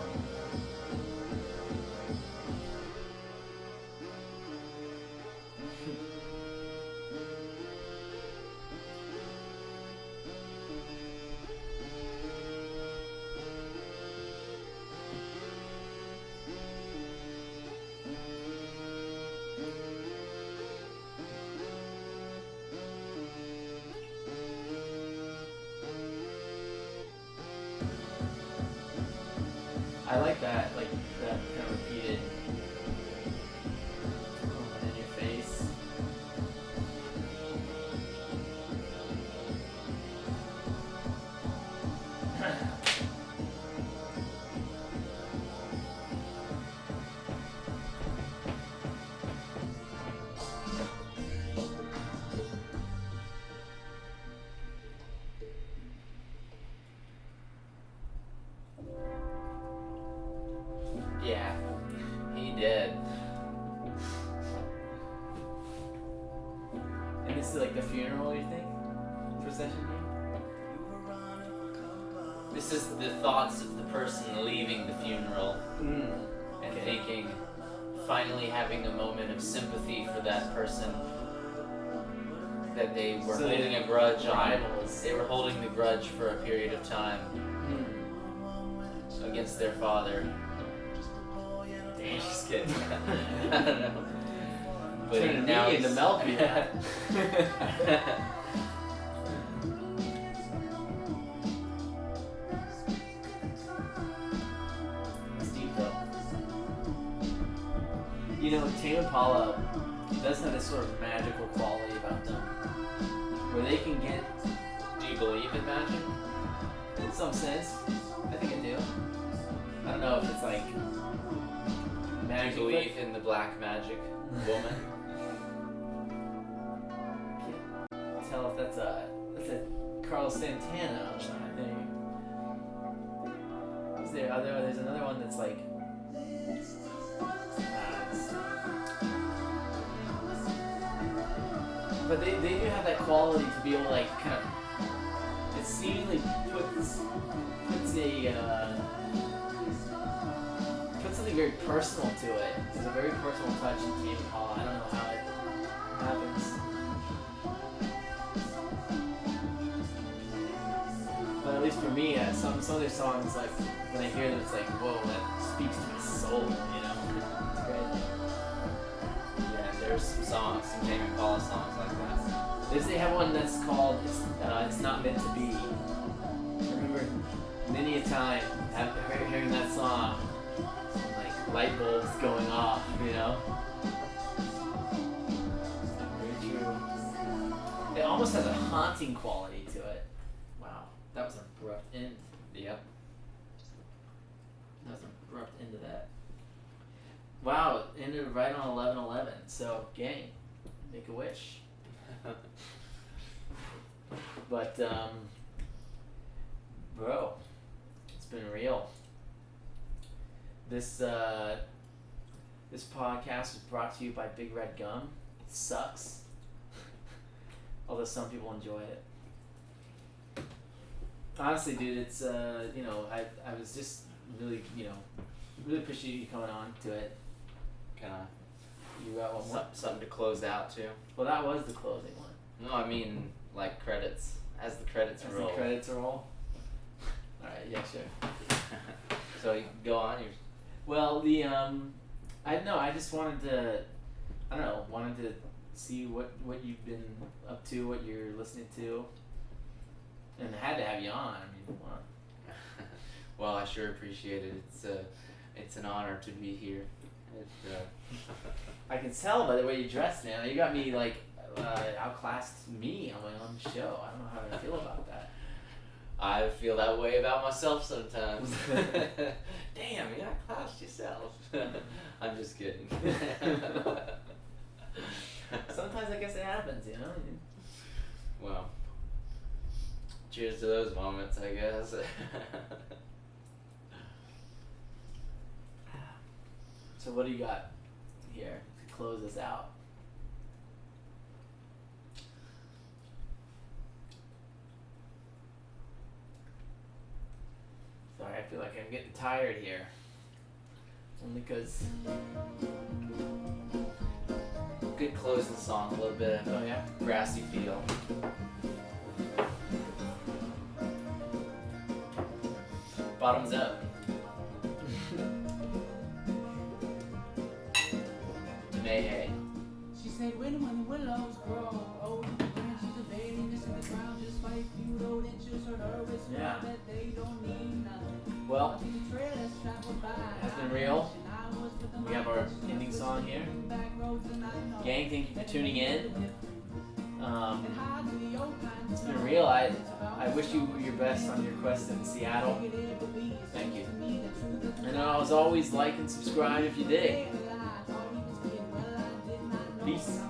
I like that, like that kind of repeated in your face. Yeah. He did. And this is like the funeral, you think? Procession here? This is the thoughts of the person leaving the funeral and Okay. thinking, finally having a moment of sympathy for that person that they were So holding they're a grudge on. rivals. They were holding the grudge for a period of time against their father. Just kidding. I don't know. But Turning now me into he's- Melfi. It's deep though. You know, Tame Impala does have this sort of magical quality about them, where they can get, Do you believe in magic? in some sense, I think I do. I don't know if it's like Do you magic. believe in the black magic woman? Can't tell if that's a Carlos Santana. I think. Is there other? There's another one that's like. But they do have that quality to be able to like kind of. It seemingly puts something very personal to it. There's a very personal touch in Tame Impala. I don't know how it happens. But at least for me, some of their songs, like when I hear them, it's like, whoa, that speaks to my soul, you know? It's great. Yeah, there's some songs, some Tame Impala songs like that. They have one that's called "It's Not Meant to Be." I remember many a time hearing that song, like light bulbs going off, you know? Very true. It almost has a haunting quality to it. Wow, that was an abrupt end. Yep. That was an abrupt end to that. Wow, it ended right on 11/11. So, gang, make a wish. But, bro, it's been real. This podcast is brought to you by Big Red Gum. It sucks. Although some people enjoy it. Honestly, dude, it's, I was just really, really appreciate you coming on to it. Kind of You got one more? something to close out to. Well, that was the closing one. No, I mean like credits. As the credits As roll. the credits roll. Alright, yeah, sure. So you can go on. Well, I just wanted to, wanted to see what you've been up to, what you're listening to. And I had to have you on. I mean, come on. Well, I sure appreciate it. It's an honor to be here. I can tell by the way you dress, man. You got me like outclassed me on my own show. I don't know how I feel about that. I feel that way about myself sometimes. Damn, you outclassed yourself. I'm just kidding. Sometimes I guess it happens, you know. Well, cheers to those moments, I guess. So what do you got here to close us out? Sorry, I feel like I'm getting tired here. Only because... Good closing song, a little bit of Oh yeah? grassy feel. Bottoms up. Mayhay. She said when the willows grow, oh, the branches of babies in the ground just like few old inches hurt her wrist. Yeah. That they don't mean nothing. Well, that's been real. We have our ending song here. Gang, thank you for tuning in. It's been real. I wish you your best on your quest in Seattle. Thank you. And as always, like and subscribe if you dig. Peace.